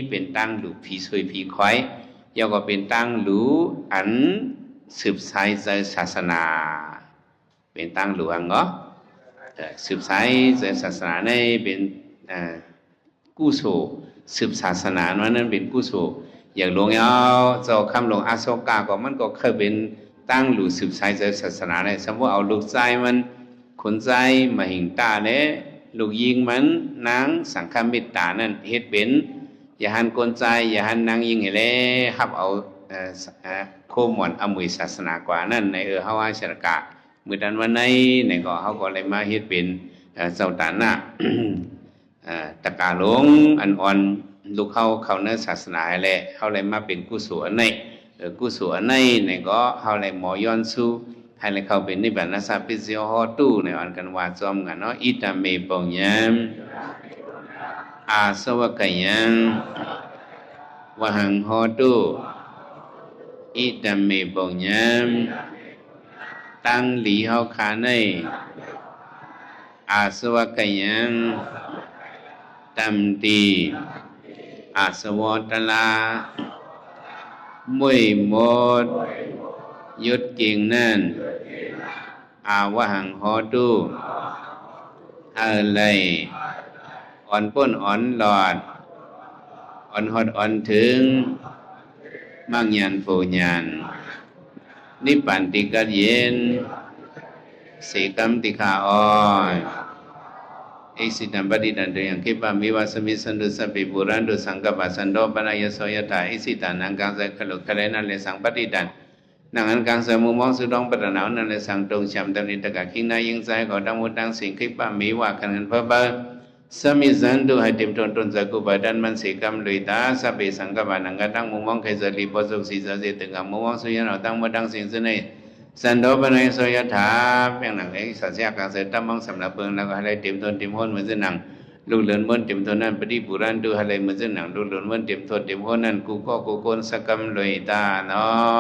เป็นตั้งหลูผีซวยผีคอยยาวก็เป็นตั้งหลูอันสืบสายใจศาสนาเป็นตั้งหลูอังก็สืบสายใจศาสนาในเป็นกู้โศสืบศาสนานั้นเป็นกู้โศอย่างหลวงเจ้าคำหลวงอาโศกาก็มันก็เคยเป็นตั้งหลูสืบสายใจศาสนาในสมมติเอาลูกใจมันขนใจมาหิงตาเนี่ยลูกยิงมันนางสังฆมิตตานั่นเฮ็ดเป็นอย่าหันกลใจอย่าหันนางยิงให้เลยครับเอาโคมหมอนอมวยศาสนากว่านั่นในเฮาว่าชรกะมื้อนั้นวันไหนในก็เฮาก็เลยมาเฮ็ดเป็นเจ้าตาหน้าตะกาหลงอันอ่อนลูกเข้าเนื้อศาสนาแหละเฮาเลยมาเป็นกุศลในกุศลในก็เฮาเลยหมอย้อนสู้ให้เลยเข้าเป็นนิพพานสัพพิสิโหตุในอันกันว่าจอมกันเนาะอิตาเมปองยัมอาสวะกยังวหังโหตุอิตาเมปองยัมตั้งหลีเฮาขาในอาสวะกยังตัมตีอาสวะตลามวยหมดยุดกิ่งนั่นอาวหังโหตุอะไรอ่อนป้นอ่อนหลอดอ่อนหดอ่อนถึงมั่งยันโฟยันนิปันติกัดเย็นสีกรรมติขาอ้อยอิสิตัมปฏิตันเตยังคิปะมิวาสมิสันดุสัพพิปุรันดุสังกปะสันโดปนายโสยตาอิสิตานังกังไสขลุขะเลนันเลสังปฏิตันนังอันกังสมุมองสุดองปะนาวนั่นเลยสังตรงชำตำนิตกะคิงนายิงใจขอดังมุดังสิงคิปะมีว่ากันพระบาสมิสันตุให้เต็มตนจักกุบดันมันสิกรรมลุยตาสัพเพสังกปะนังกะดังมุมองเคยจะรีปสุสีจะเจตกะมุมองสุยนเอาดังมุดังสิงสุนัยสันโดปนายโสยถาเพียงหนังเอกสัจจะกังเสตัมมังสำนับเปิงแล้วก็ให้เต็มตนเต็มห้นเหมือนหนังลูกเลือนเมื่อเต็มตนนั้นปฏิปุรันดูให้เหมือนหนังลูกเลือนเมื่อเต็มตนเต็มห้นนั้นกูก็กูโกนสกรรมลุยตาเนาะ